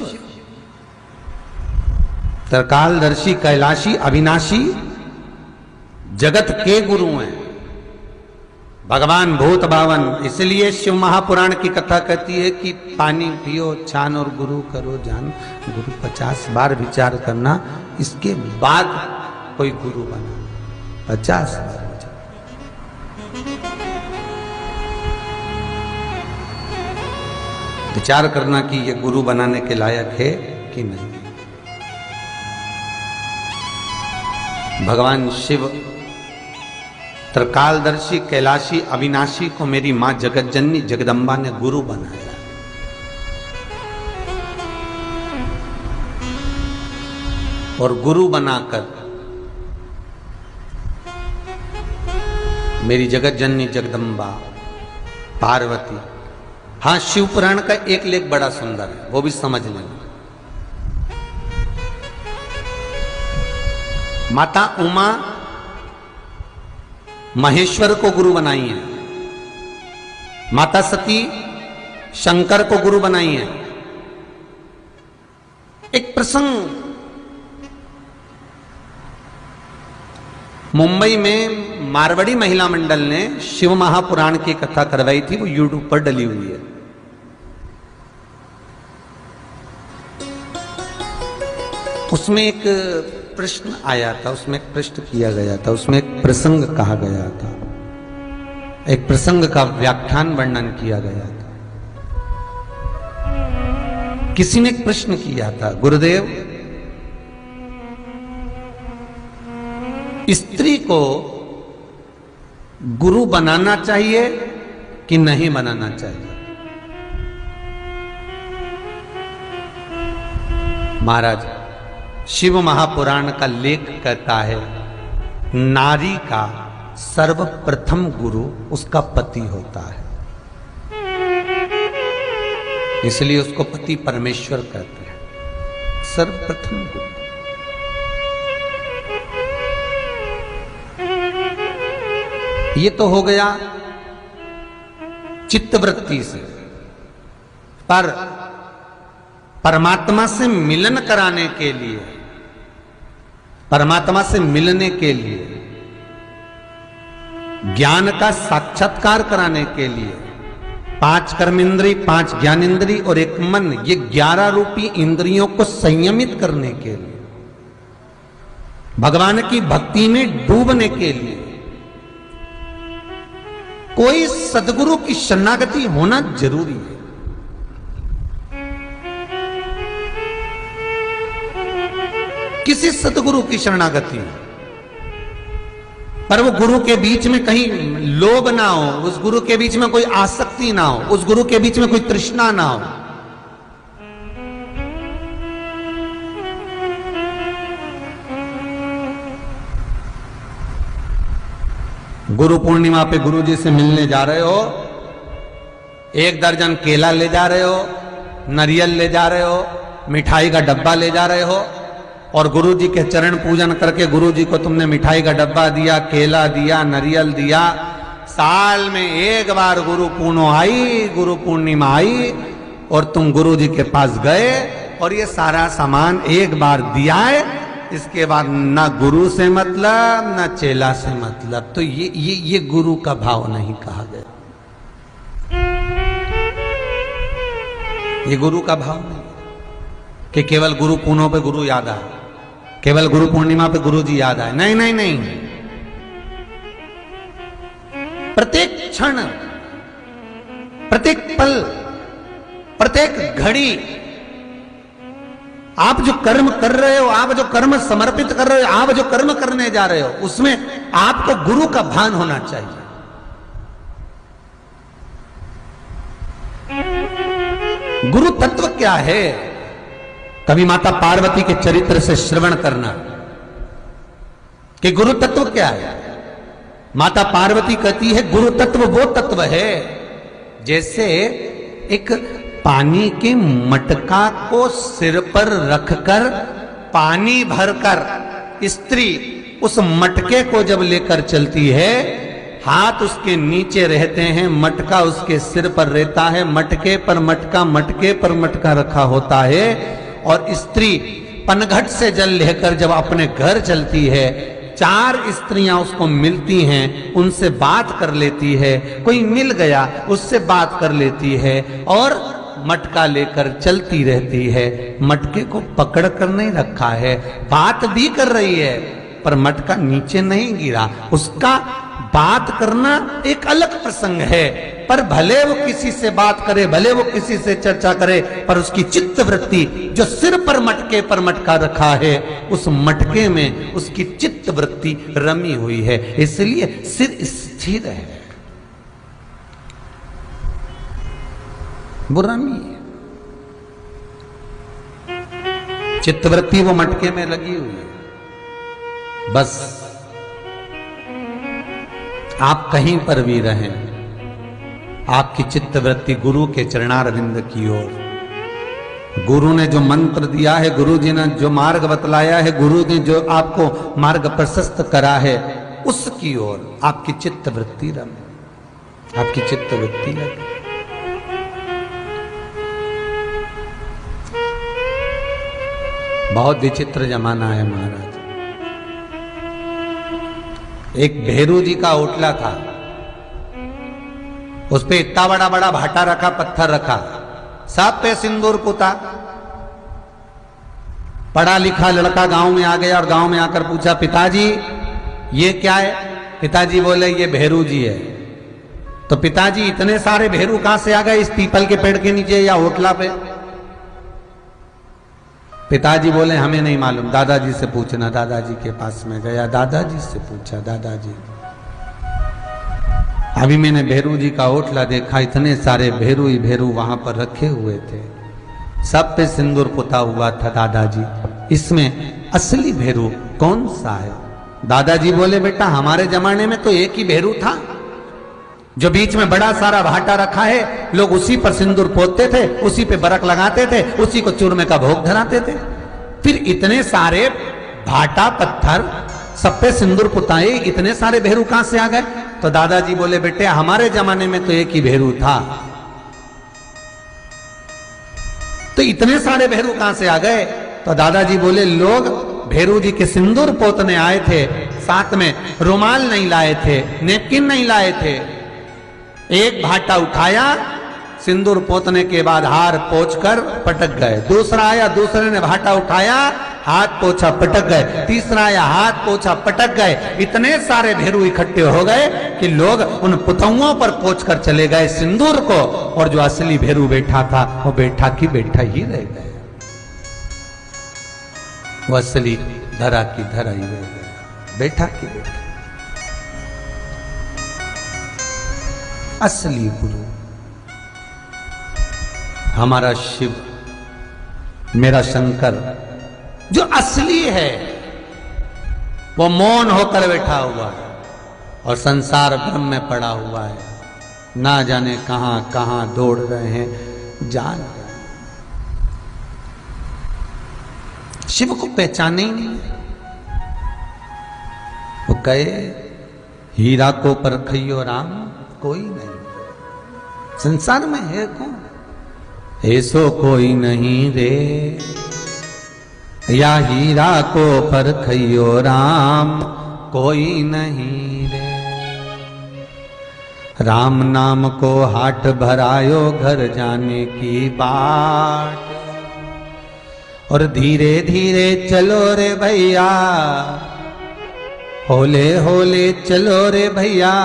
त्रिकालदर्शी, कैलाशी, अविनाशी, जगत के गुरु हैं, भगवान भूत भावन। इसलिए शिव महापुराण की कथा कहती है कि पानी पियो छान और गुरु करो जान। गुरु 50 बार विचार करना, इसके बाद कोई गुरु बना। 50 बार विचार करना कि ये गुरु बनाने के लायक है कि नहीं। भगवान शिव त्रिकालदर्शी, कैलाशी, अविनाशी को मेरी मां जगतजननी जगदम्बा ने गुरु बनाया। और गुरु बनाकर मेरी जगतजननी जगदम्बा पार्वती। हाँ, शिव पुराण का एक लेख बड़ा सुंदर है, वो भी समझ लेना। माता उमा महेश्वर को गुरु बनाई है, माता सती शंकर को गुरु बनाई है। एक प्रसंग मुंबई में मारवाड़ी महिला मंडल ने शिव महापुराण की कथा करवाई थी, वो यूट्यूब पर डली हुई है। उसमें एक प्रश्न आया था, उसमें एक प्रश्न किया गया था, उसमें एक प्रसंग कहा गया था, एक प्रसंग का व्याख्यान वर्णन किया गया था। किसी ने एक प्रश्न किया था, गुरुदेव स्त्री को गुरु बनाना चाहिए कि नहीं बनाना चाहिए? महाराज, शिव महापुराण का लेख कहता है नारी का सर्वप्रथम गुरु उसका पति होता है, इसलिए उसको पति परमेश्वर कहते हैं, सर्वप्रथम गुरु। ये तो हो गया चित्तवृत्ति से, पर परमात्मा से मिलन कराने के लिए, परमात्मा से मिलने के लिए, ज्ञान का साक्षात्कार कराने के लिए 5 कर्मेंद्री, 5 ज्ञानेंद्री और 1 मन, ये 11 रूपी इंद्रियों को संयमित करने के लिए, भगवान की भक्ति में डूबने के लिए कोई सदगुरु की शरणागति होना जरूरी है। किसी सदगुरु की शरणागति, पर वो गुरु के बीच में कहीं लोभ ना हो, उस गुरु के बीच में कोई आसक्ति ना हो, उस गुरु के बीच में कोई तृष्णा ना हो। गुरु पूर्णिमा पे गुरु जी से मिलने जा रहे हो, 1 दर्जन केला ले जा रहे हो, नारियल ले जा रहे हो, मिठाई का डब्बा ले जा रहे हो, और गुरु जी के चरण पूजन करके गुरु जी को तुमने मिठाई का डब्बा दिया, केला दिया, नारियल दिया। साल में 1 बार गुरु पूर्णिमा आई और तुम गुरु जी के पास गए और ये सारा सामान 1 बार दिया है, इसके बाद ना गुरु से मतलब ना चेला से मतलब। तो ये गुरु का भाव नहीं कहा गया, ये गुरु का भाव नहीं कि केवल गुरु पूर्णों पे गुरु याद आए, केवल गुरु पूर्णिमा पे गुरु जी याद आए। नहीं नहीं नहीं, प्रत्येक क्षण, प्रत्येक पल, प्रत्येक घड़ी आप जो कर्म कर रहे हो, आप जो कर्म समर्पित कर रहे हो, आप जो कर्म करने जा रहे हो, उसमें आपको गुरु का भान होना चाहिए। गुरु तत्व क्या है? कभी माता पार्वती के चरित्र से श्रवण करना कि गुरु तत्व क्या है। माता पार्वती कहती है गुरु तत्व वो तत्व है जैसे एक पानी के मटका को सिर पर रखकर पानी भरकर स्त्री उस मटके को जब लेकर चलती है, हाथ उसके नीचे रहते हैं, मटका उसके सिर पर रहता है, मटके पर मटका रखा होता है, और स्त्री पनघट से जल लेकर जब अपने घर चलती है, 4 स्त्रियां उसको मिलती हैं, उनसे बात कर लेती है, कोई मिल गया उससे बात कर लेती है, और मटका लेकर चलती रहती है। मटके को पकड़ कर नहीं रखा है, बात भी कर रही है, पर मटका नीचे नहीं गिरा। उसका बात करना एक अलग प्रसंग है, पर भले वो किसी से बात करे, भले वो किसी से चर्चा करे, पर उसकी चित्त वृत्ति जो सिर पर मटका रखा है, उस मटके में उसकी चित्त वृत्ति रमी हुई है, इसलिए सिर स्थिर है, वो रमी है, चित्त वृत्ति वो मटके में लगी हुई है। बस आप कहीं पर भी रहें, आपकी चित्त वृत्ति गुरु के चरणारविंद की ओर, गुरु ने जो मंत्र दिया है, गुरु जी ने जो मार्ग बतलाया है, गुरु ने जो आपको मार्ग प्रशस्त करा है, उसकी ओर आपकी चित्त वृत्ति रमे, आपकी चित्त वृत्ति लगे। बहुत विचित्र जमाना है महाराज। एक भेरू जी का ओटला था, उस पे इतना बड़ा बड़ा भाटा रखा, पत्थर रखा, सब पे सिंदूर पुता। पढ़ा लिखा लड़का गांव में आ गया और गांव में आकर पूछा, पिताजी ये क्या है? पिताजी बोले ये भेरू जी है। तो पिताजी इतने सारे भेरू कहां से आ गए इस पीपल के पेड़ के नीचे या ओटला पे? पिताजी बोले हमें नहीं मालूम, दादाजी से पूछना। दादाजी के पास में गया, दादाजी से पूछा, दादाजी अभी मैंने भेरू जी का ओटला देखा, इतने सारे भेरू ही भेरू वहां पर रखे हुए थे, सब पे सिंदूर पुता हुआ था। दादाजी इसमें असली भेरू कौन सा है? दादाजी बोले बेटा हमारे जमाने में तो एक ही भेरू था, जो बीच में बड़ा सारा भाटा रखा है, लोग उसी पर सिंदूर पोतते थे, उसी पे बरक लगाते थे, उसी को चूरमे का भोग धराते थे। फिर इतने सारे भाटा पत्थर सब पे सिंदूर पुताए, इतने सारे भेरू कहां से आ गए? तो दादाजी बोले बेटे हमारे जमाने में तो एक ही भेरू था। तो इतने सारे भेरू कहां से आ गए? तो दादाजी बोले लोग भेरू जी के सिंदूर पोतने आए थे, साथ में रुमाल नहीं लाए थे, नेपकिन नहीं लाए थे। एक भाटा उठाया, सिंदूर पोतने के बाद हार पोंछकर पटक गए। दूसरा आया, दूसरे ने भाटा उठाया, हाथ पोछा पटक गए। तीसरा आया, हाथ पोछा पटक गए। इतने सारे भेरू इकट्ठे हो गए कि लोग उन पुतौओं पर पोंछ कर चले गए सिंदूर को, और जो असली भेरू बैठा था वो बैठा की बैठा ही रह गए, वो असली धरा की धरा ही रह गया, बैठा की बैठा। असली गुरु हमारा शिव, मेरा शंकर जो असली है, वो मौन होकर बैठा हुआ है और संसार भ्रम में पड़ा हुआ है, ना जाने कहां कहां दौड़ रहे हैं, जान रहे हैं। शिव को पहचाने ही नहीं। वो कहे हीरा को परखियो राम कोई नहीं, संसार में है कौन? ऐसो कोई नहीं रे, या हीरा को परखियो राम कोई नहीं रे। राम नाम को हाट भरायो घर जाने की बाट, और धीरे धीरे चलो रे भैया, होले होले चलो रे भैया,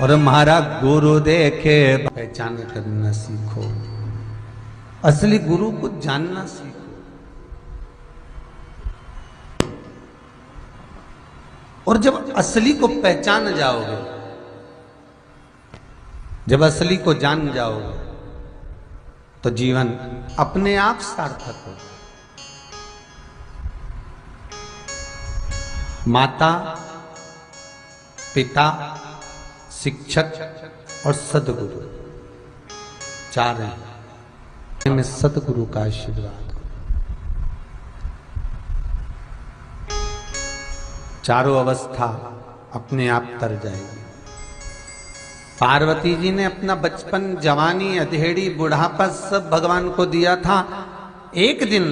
और हमारा गुरु देखे। पहचान करना सीखो, असली गुरु को जानना सीखो। और जब असली को पहचान जाओगे, जब असली को जान जाओगे, तो जीवन अपने आप सार्थक होगा। माता, पिता, शिक्षक और सदगुरु, चार हैं में सदगुरु का आशीर्वाद। चारों अवस्था अपने आप तर जाएगी। पार्वती जी ने अपना बचपन, जवानी, अधेड़ी, बुढ़ापा सब भगवान को दिया था। एक दिन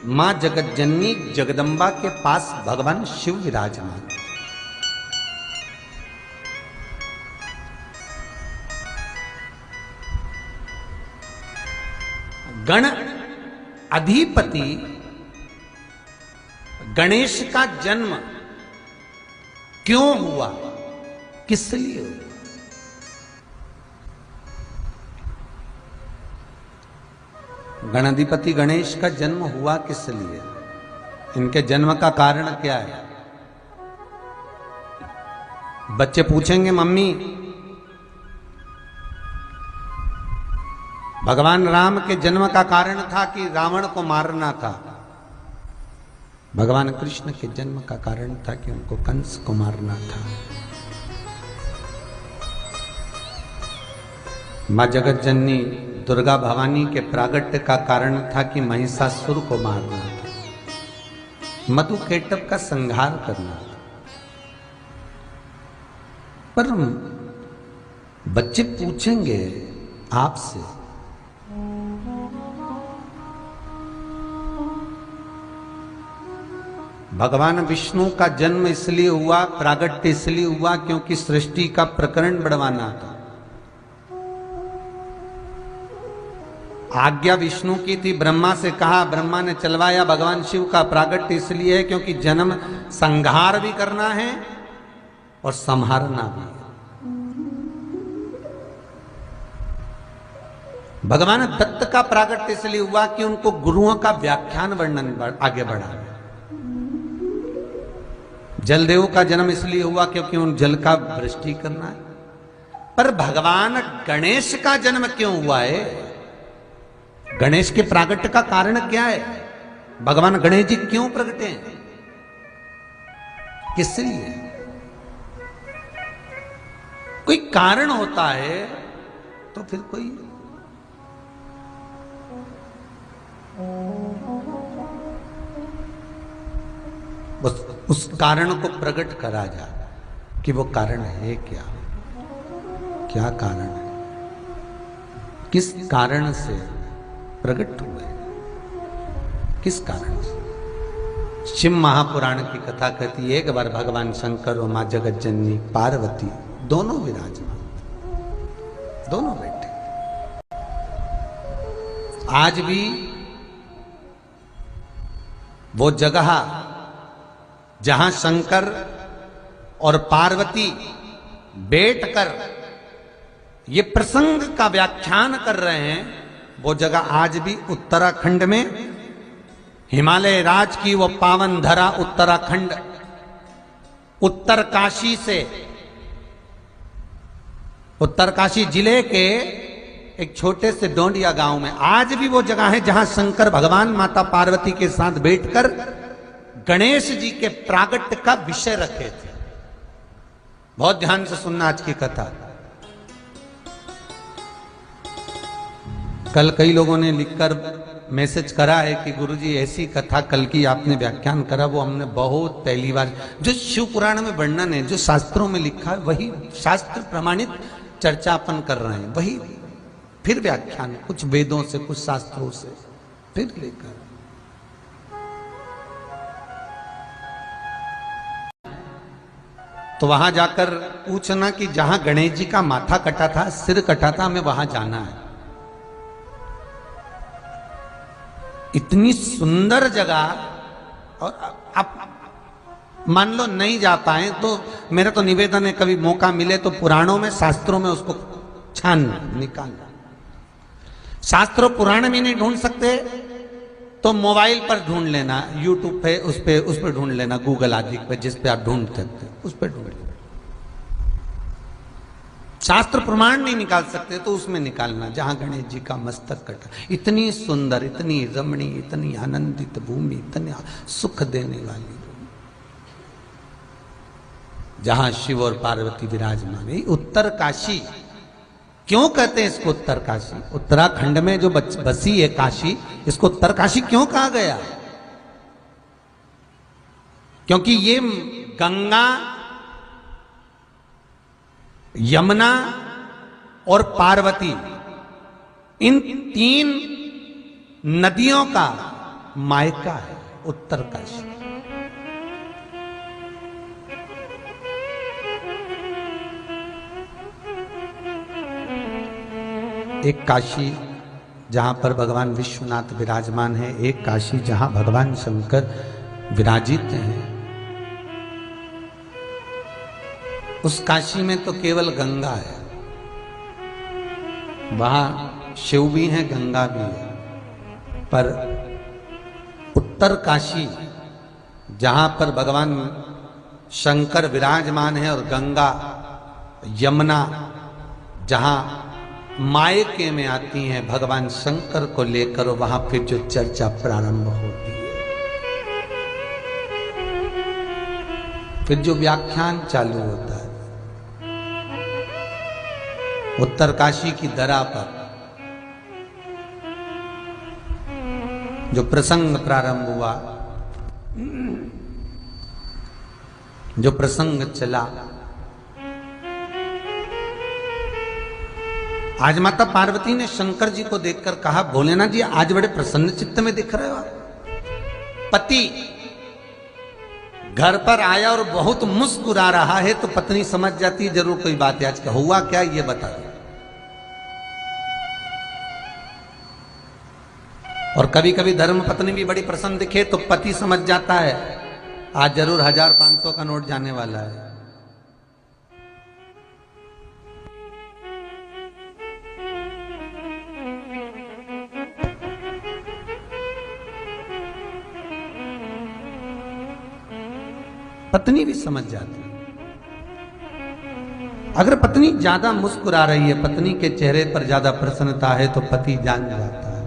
मां जगत जननी जगदम्बा के पास भगवान शिव विराजमान। गण अधिपति गणेश का जन्म क्यों हुआ, किस लिए हुआ? गणाधिपति गणेश का जन्म हुआ किस लिए? इनके जन्म का कारण क्या है? बच्चे पूछेंगे, मम्मी भगवान राम के जन्म का कारण था कि रावण को मारना था? भगवान कृष्ण के जन्म का कारण था कि उनको कंस को मारना था। मां जगत जननी दुर्गा भवानी के प्रागट्य का कारण था कि महिषासुर को मारना था, मधुकेटव का संहार करना था। पर बच्चे पूछेंगे आपसे, भगवान विष्णु का जन्म इसलिए हुआ, प्रागट्य इसलिए हुआ क्योंकि सृष्टि का प्रकरण बढ़वाना था। आज्ञा विष्णु की थी, ब्रह्मा से कहा, ब्रह्मा ने चलवाया। भगवान शिव का प्रागट्य इसलिए है क्योंकि जन्म संहार भी करना है और संहारना भी है। भगवान दत्त का प्रागट्य इसलिए हुआ कि उनको गुरुओं का व्याख्यान वर्णन आगे बढ़ा। जलदेव का जन्म इसलिए हुआ क्योंकि उन जल का वृष्टि करना है। पर भगवान गणेश का जन्म क्यों हुआ है? गणेश के प्रागट्य का कारण क्या है? भगवान गणेश जी क्यों प्रगटे हैं, किस लिए? कोई कारण होता है तो फिर कोई उस कारण को प्रकट करा जाए कि वो कारण है क्या, क्या कारण है, किस कारण से प्रकट हुए, किस कारण से। शिव महापुराण की कथा कहती है, एक बार भगवान शंकर और मां जगत जननी पार्वती दोनों विराजमान, दोनों बैठे। आज भी वो जगह जहां शंकर और पार्वती बैठकर ये प्रसंग का व्याख्यान कर रहे हैं, वो जगह आज भी उत्तराखंड में, हिमालय राज की वो पावन धरा उत्तराखंड, उत्तरकाशी से, उत्तरकाशी जिले के एक छोटे से डोंडिया गांव में आज भी वो जगह है जहां शंकर भगवान माता पार्वती के साथ बैठकर गणेश जी के प्रागट्य का विषय रखे थे। बहुत ध्यान से सुनना आज की कथा। कल कई लोगों ने लिखकर मैसेज करा है कि गुरुजी ऐसी कथा कल की आपने व्याख्यान करा, वो हमने बहुत पहली बार, जो शिव पुराण में वर्णन है, जो शास्त्रों में लिखा है, वही शास्त्र प्रमाणित चर्चा अपन कर रहे हैं, वही फिर व्याख्यान, कुछ वेदों से, कुछ शास्त्रों से फिर लेकर। तो वहां जाकर पूछना कि जहां गणेश जी का माथा कटा था, सिर कटा था, हमें वहां जाना है। इतनी सुंदर जगह, और आप मान लो नहीं जा पाए तो मेरा तो निवेदन है, कभी मौका मिले तो पुराणों में, शास्त्रों में उसको छानना, निकालना। शास्त्रों पुराण में नहीं ढूंढ सकते तो मोबाइल पर ढूंढ लेना, यूट्यूब पे, उस पे ढूंढ लेना, गूगल आदि पे, जिस पे आप ढूंढ सकते उस पे ढूंढ लेना। शास्त्र प्रमाण नहीं निकाल सकते तो उसमें निकालना जहां गणेश जी का मस्तक कटा। इतनी सुंदर, इतनी रमणीय, इतनी आनंदित भूमि, इतनी सुख देने वाली भूमि, जहां शिव और पार्वती विराजमान है। उत्तरकाशी क्यों कहते हैं इसको उत्तरकाशी? उत्तराखंड में जो बसी है काशी, इसको उत्तरकाशी क्यों कहा गया? क्योंकि ये गंगा, यमुना और पार्वती, इन 3 नदियों का मायका है उत्तरकाशी। एक काशी जहां पर भगवान विश्वनाथ विराजमान है, एक काशी जहां भगवान शंकर विराजित हैं। उस काशी में तो केवल गंगा है, वहां शिव भी हैं, गंगा भी है। पर उत्तर काशी जहां पर भगवान शंकर विराजमान है और गंगा यमुना जहां मायके में आती हैं भगवान शंकर को लेकर, वहां फिर जो चर्चा प्रारंभ होती है, फिर जो व्याख्यान चालू होता है। उत्तरकाशी की दरा पर जो प्रसंग प्रारंभ हुआ, जो प्रसंग चला, आज माता पार्वती ने शंकर जी को देखकर कहा, भोलेनाथ जी आज बड़े प्रसन्न चित्त में दिख रहे हो आप। पति घर पर आया और बहुत मुस्कुरा रहा है तो पत्नी समझ जाती है जरूर कोई बात है, आज का हुआ क्या ये बता दो। और कभी कभी धर्म पत्नी भी बड़ी प्रसन्न दिखे तो पति समझ जाता है आज जरूर 1000-500 का नोट जाने वाला है। पत्नी भी समझ जाती है। अगर पत्नी ज्यादा मुस्कुरा रही है, पत्नी के चेहरे पर ज्यादा प्रसन्नता है, तो पति जान जाता है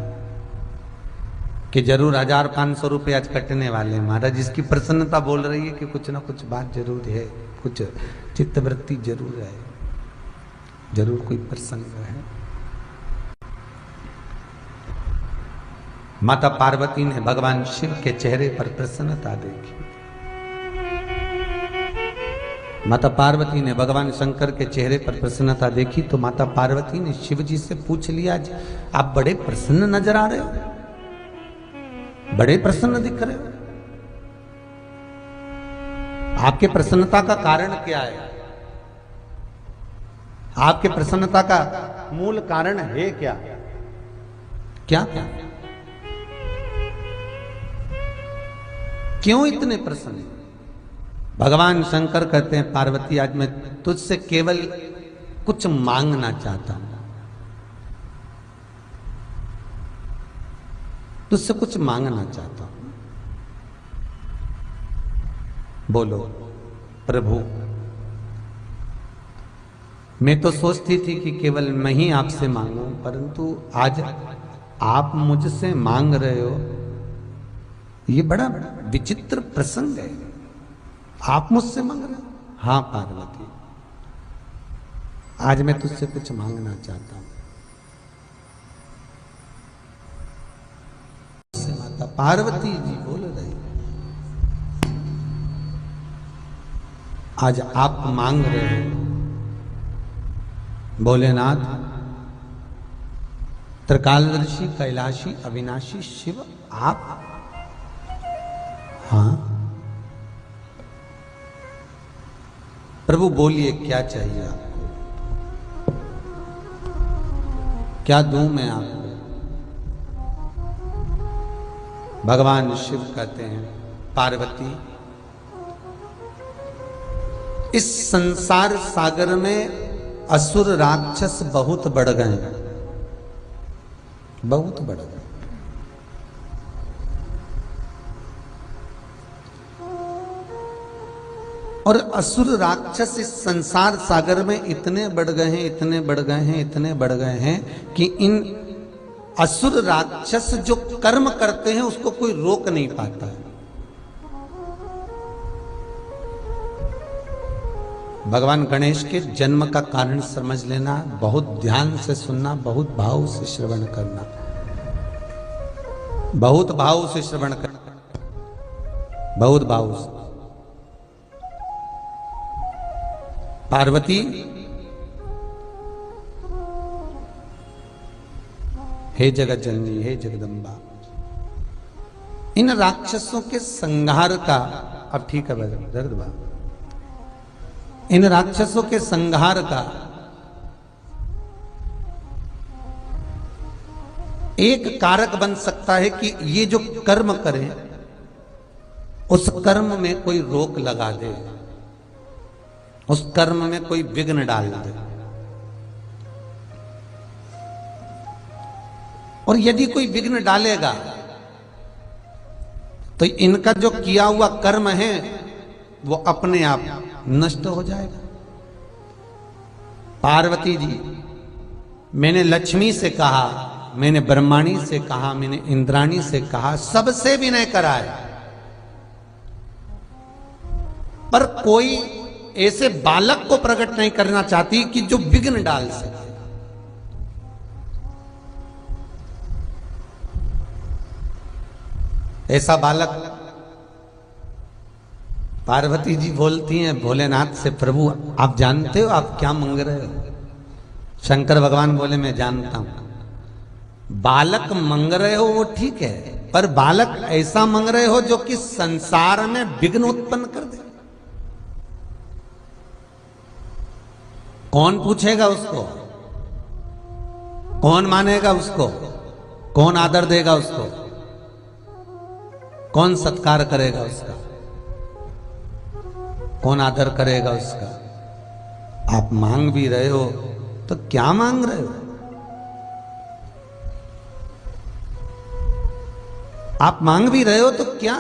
कि जरूर 1000-500 रुपये आज कटने वाले हैं। महाराज इसकी प्रसन्नता बोल रही है कि कुछ ना कुछ बात जरूर है, कुछ चित्तवृत्ति जरूर है, जरूर कोई प्रसंग है। माता पार्वती ने भगवान शिव के चेहरे पर प्रसन्नता देखी। माता पार्वती ने भगवान शंकर के चेहरे पर प्रसन्नता देखी तो माता पार्वती ने शिव जी से पूछ लिया, आप बड़े प्रसन्न नजर आ रहे हो, बड़े प्रसन्न दिख रहे हो, आपके प्रसन्नता का कारण क्या है? आपके प्रसन्नता का मूल कारण है क्या? क्या क्या क्यों इतने प्रसन्न? भगवान शंकर कहते हैं, पार्वती आज मैं तुझसे केवल कुछ मांगना चाहता हूं, तुझसे कुछ मांगना चाहता हूं। बोलो प्रभु। मैं तो सोचती थी कि केवल मैं ही आपसे मांगूं, परंतु आज आप मुझसे मांग रहे हो, ये बड़ा विचित्र प्रसंग है। आप मुझसे मांग रहे हो? हाँ पार्वती, आज मैं तुझसे कुछ मांगना चाहता हूं। माता पार्वती जी बोल रही, आज आप मांग रहे हो भोलेनाथ, त्रिकालदर्शी, कैलाशी, अविनाशी शिव आप? हाँ प्रभु बोलिए क्या चाहिए आपको, क्या दूं मैं आपको? भगवान शिव कहते हैं, पार्वती इस संसार सागर में असुर राक्षस बहुत बढ़ गए, बहुत बढ़ गए। और असुर राक्षस इस संसार सागर में इतने बढ़ गए हैं, इतने बढ़ गए हैं, इतने बढ़ गए हैं कि इन असुर राक्षस जो कर्म करते हैं उसको कोई रोक नहीं पाता है। भगवान गणेश के जन्म का कारण समझ लेना, बहुत ध्यान से सुनना, बहुत भाव से श्रवण करना, बहुत भाव से श्रवण करना, बहुत भाव से। पार्वती, हे जगत जननी, हे जगदम्बा, इन राक्षसों के संहार का, अब ठीक है जगदम्बा, इन राक्षसों के संहार का एक कारक बन सकता है कि ये जो कर्म करें उस कर्म में कोई रोक लगा दे, उस कर्म में कोई विघ्न डाल दे। और यदि कोई विघ्न डालेगा तो इनका जो किया हुआ कर्म है वो अपने आप नष्ट हो जाएगा। पार्वती जी, मैंने लक्ष्मी से कहा, मैंने ब्रह्माणी से कहा, मैंने इंद्राणी से कहा, सबसे विनय कराए, पर कोई ऐसे बालक को प्रकट नहीं करना चाहती कि जो विघ्न डाल सके। ऐसा बालक, पार्वती जी बोलती हैं भोलेनाथ से, प्रभु आप जानते हो आप क्या मांग रहे हो? शंकर भगवान बोले मैं जानता हूं। बालक मांग रहे हो वो ठीक है, पर बालक ऐसा मांग रहे हो जो कि संसार में विघ्न उत्पन्न कर दे। कौन पूछेगा उसको? कौन मानेगा उसको? कौन आदर देगा उसको? कौन सत्कार करेगा उसका? कौन आदर करेगा उसका? आप मांग भी रहे हो तो क्या मांग रहे हो? आप मांग भी रहे हो तो क्या?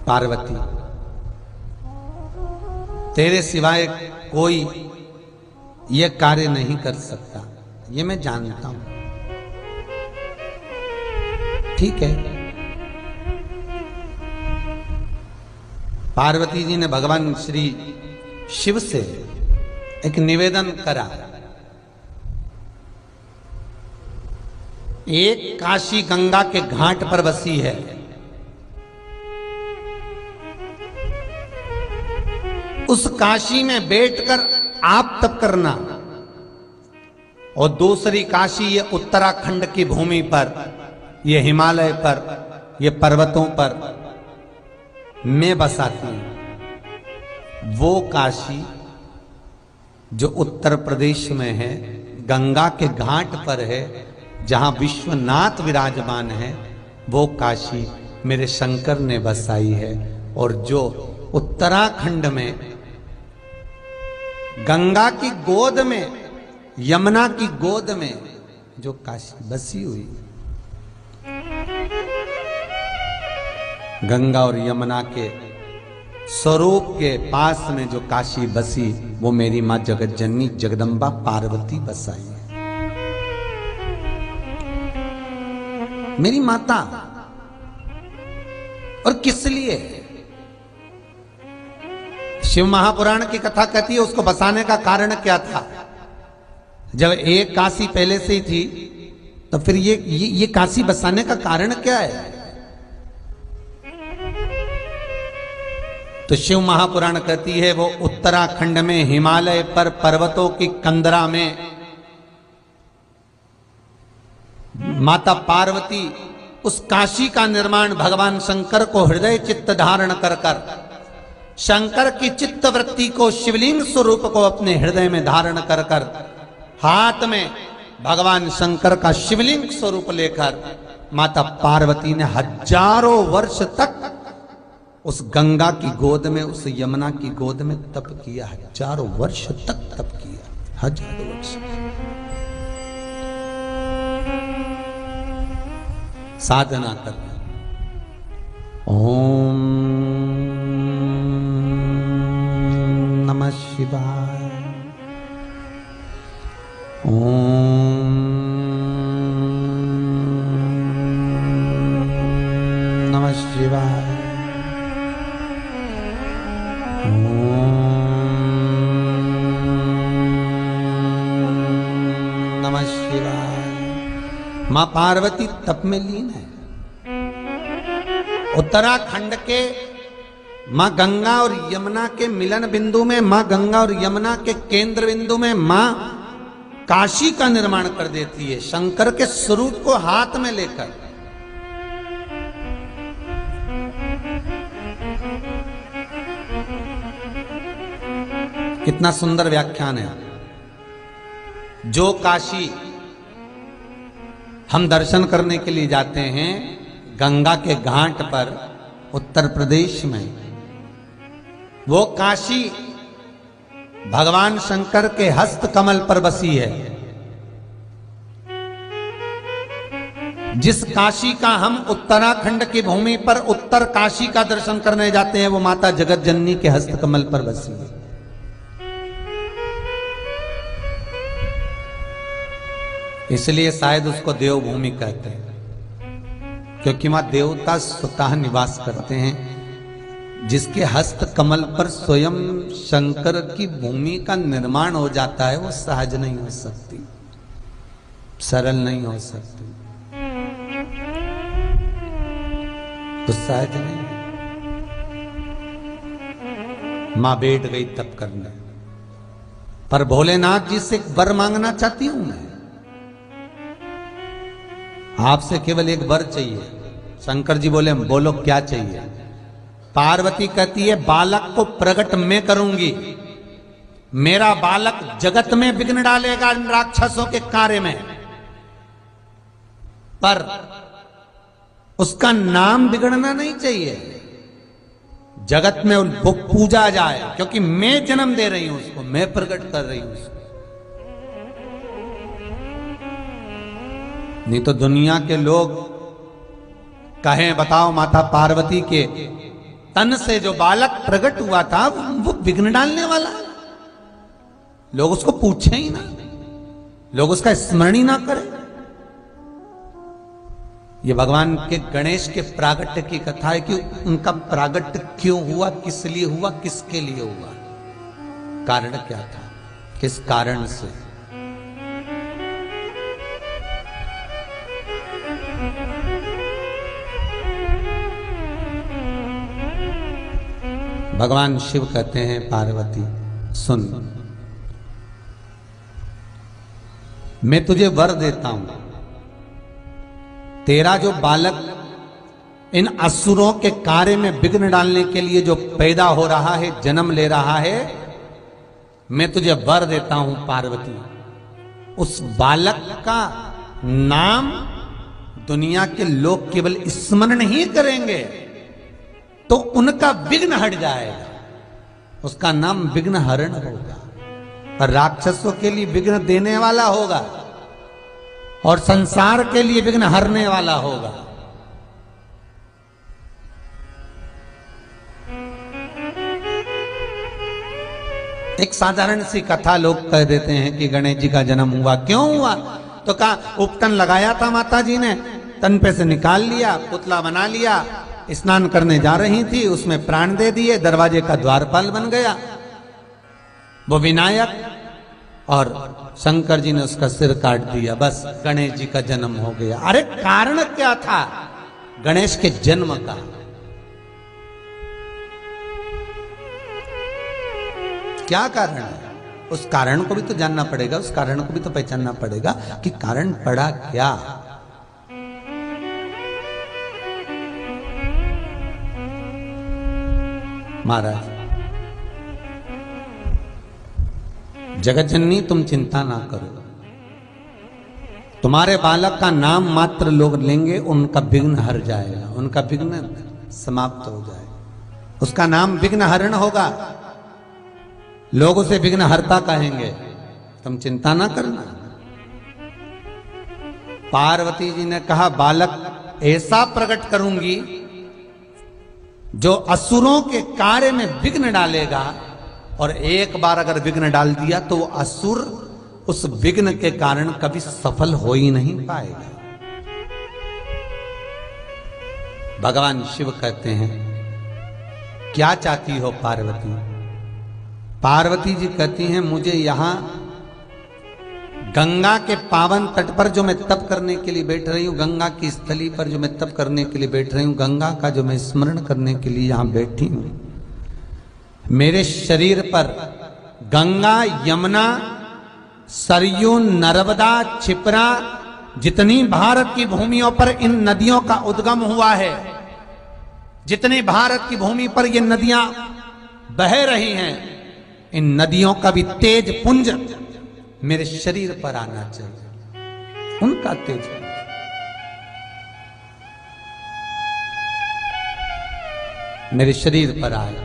पार्वती, तेरे सिवाय कोई यह कार्य नहीं कर सकता, ये मैं जानता हूं। ठीक है। पार्वती जी ने भगवान श्री शिव से एक निवेदन करा। एक काशी गंगा के घाट पर बसी है, उस काशी में बैठकर आप तप करना, और दूसरी काशी ये उत्तराखंड की भूमि पर, ये हिमालय पर, ये पर्वतों पर मैं बसाती हूं। वो काशी जो उत्तर प्रदेश में है, गंगा के घाट पर है, जहां विश्वनाथ विराजमान है, वो काशी मेरे शंकर ने बसाई है। और जो उत्तराखंड में गंगा की गोद में, यमुना की गोद में जो काशी बसी हुई, गंगा और यमुना के स्वरूप के पास में जो काशी बसी, वो मेरी मां जगत जननी जगदम्बा पार्वती बसाई है। मेरी माता। और किस लिए? शिव महापुराण की कथा कहती है उसको बसाने का कारण क्या था। जब एक काशी पहले से ही थी तो फिर ये काशी बसाने का कारण क्या है? तो शिव महापुराण कहती है वो उत्तराखंड में हिमालय पर पर्वतों की कंदरा में माता पार्वती उस काशी का निर्माण भगवान शंकर को हृदय चित्त धारण कर कर, शंकर की चित्त वृत्ति को, शिवलिंग स्वरूप को अपने हृदय में धारण कर कर, हाथ में भगवान शंकर का शिवलिंग स्वरूप लेकर माता पार्वती ने हजारों वर्ष तक उस गंगा की गोद में, उस यमुना की गोद में तप किया। हजारों वर्ष तक तप किया, हजारों वर्ष। साधना कर। ओम नमः शिवाय। ओम नमः शिवाय। नमः शिवाय। मां पार्वती तप में लीन है। उत्तराखंड के मां गंगा और यमुना के मिलन बिंदु में, मां गंगा और यमुना के केंद्र बिंदु में मां काशी का निर्माण कर देती है, शंकर के स्वरूप को हाथ में लेकर। कितना सुंदर व्याख्यान है। जो काशी हम दर्शन करने के लिए जाते हैं गंगा के घाट पर उत्तर प्रदेश में, वो काशी भगवान शंकर के हस्त कमल पर बसी है। जिस काशी का हम उत्तराखंड की भूमि पर उत्तर काशी का दर्शन करने जाते हैं वो माता जगत जननी के हस्त कमल पर बसी है। इसलिए शायद उसको देवभूमि कहते हैं, क्योंकि वहां देवता स्वतः निवास करते हैं। जिसके हस्त कमल पर स्वयं शंकर की भूमि का निर्माण हो जाता है वो सहज नहीं हो सकती, सरल नहीं हो सकती, तो सहज नहीं। मां बैठ गई तप करने, पर भोलेनाथ जी से एक वर मांगना चाहती हूं मैं, आपसे केवल एक वर चाहिए। शंकर जी बोले बोलो क्या चाहिए। पार्वती कहती है बालक को प्रकट मैं करूंगी, मेरा बालक जगत में विघ्न डालेगा इन राक्षसों के कार्य में, पर उसका नाम बिगड़ना नहीं चाहिए, जगत में वो पूजा जाए, क्योंकि मैं जन्म दे रही हूं उसको, मैं प्रकट कर रही हूं उसको। नहीं तो दुनिया के लोग कहें बताओ माता पार्वती के तन से जो बालक प्रकट हुआ था वो विघ्न डालने वाला, लोग उसको पूछे ही ना, लोग उसका स्मरण ही ना करें। ये भगवान के गणेश के प्रागट्य की कथा है कि उनका प्रागट्य क्यों हुआ, किस लिए हुआ, किसके लिए हुआ, कारण क्या था, किस कारण से। भगवान शिव कहते हैं पार्वती सुन, मैं तुझे वर देता हूं, तेरा जो बालक इन असुरों के कार्य में विघ्न डालने के लिए जो पैदा हो रहा है, जन्म ले रहा है, मैं तुझे वर देता हूं पार्वती, उस बालक का नाम दुनिया के लोग केवल स्मरण ही करेंगे तो उनका विघ्न हट जाएगा, उसका नाम विघ्न हरण होगा, और राक्षसों के लिए विघ्न देने वाला होगा और संसार के लिए विघ्न हरने वाला होगा। एक साधारण सी कथा लोग कह देते हैं कि गणेश जी का जन्म हुआ, क्यों हुआ, तो कहा उपटन लगाया था माता जी ने, तन पे से निकाल लिया, पुतला बना लिया, स्नान करने जा रही थी, उसमें प्राण दे दिए, दरवाजे का द्वारपाल बन गया वो विनायक, और शंकर जी ने उसका सिर काट दिया, बस गणेश जी का जन्म हो गया। अरे कारण क्या था गणेश के जन्म का? क्या कारण है? उस कारण को भी तो जानना पड़ेगा, उस कारण को भी तो पहचानना पड़ेगा कि कारण पड़ा क्या। महाराज जगत जननी तुम चिंता ना करो, तुम्हारे बालक का नाम मात्र लोग लेंगे, उनका विघ्न हर जाएगा, उनका विघ्न समाप्त हो जाएगा, उसका नाम विघ्न हरण होगा, लोग उसे विघ्न हरता कहेंगे, तुम चिंता ना करना। पार्वती जी ने कहा बालक ऐसा प्रकट करूंगी जो असुरों के कार्य में विघ्न डालेगा, और एक बार अगर विघ्न डाल दिया तो वो असुर उस विघ्न के कारण कभी सफल हो ही नहीं पाएगा। भगवान शिव कहते हैं क्या चाहती हो पार्वती? पार्वती जी कहती हैं मुझे यहां गंगा के पावन तट पर जो मैं तप करने के लिए बैठ रही हूँ, गंगा की स्थली पर जो मैं तप करने के लिए बैठ रही हूँ, गंगा का जो मैं स्मरण करने के लिए यहाँ बैठी हूँ, मेरे शरीर पर गंगा, यमुना, सरयू, नर्मदा, क्षिप्रा, जितनी भारत की भूमियों पर इन नदियों का उद्गम हुआ है, जितनी भारत की भूमि पर ये नदियां बह रही हैं, इन नदियों का भी तेज पुंज मेरे शरीर पर आना चाहिए, उनका तेज मेरे शरीर पर आए।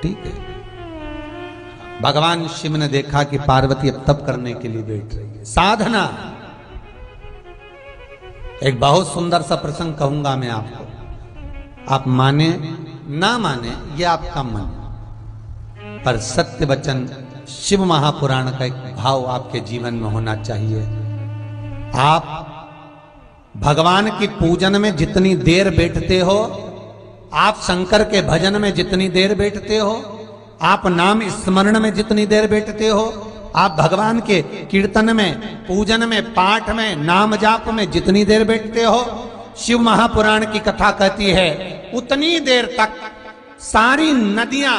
ठीक है, भगवान शिव ने देखा कि पार्वती अब तप करने के लिए बैठ रही है, साधना। एक बहुत सुंदर सा प्रसंग कहूंगा मैं आपको, आप माने ना माने ये आपका मन, पर सत्य वचन शिव महापुराण का एक भाव आपके जीवन में होना चाहिए। आप भगवान की पूजन में जितनी देर बैठते हो, आप शंकर के भजन में जितनी देर बैठते हो, आप नाम स्मरण में जितनी देर बैठते हो, आप भगवान के कीर्तन में, पूजन में, पाठ में, नाम जाप में जितनी देर बैठते हो, शिव महापुराण की कथा कहती है उतनी देर तक सारी नदियां,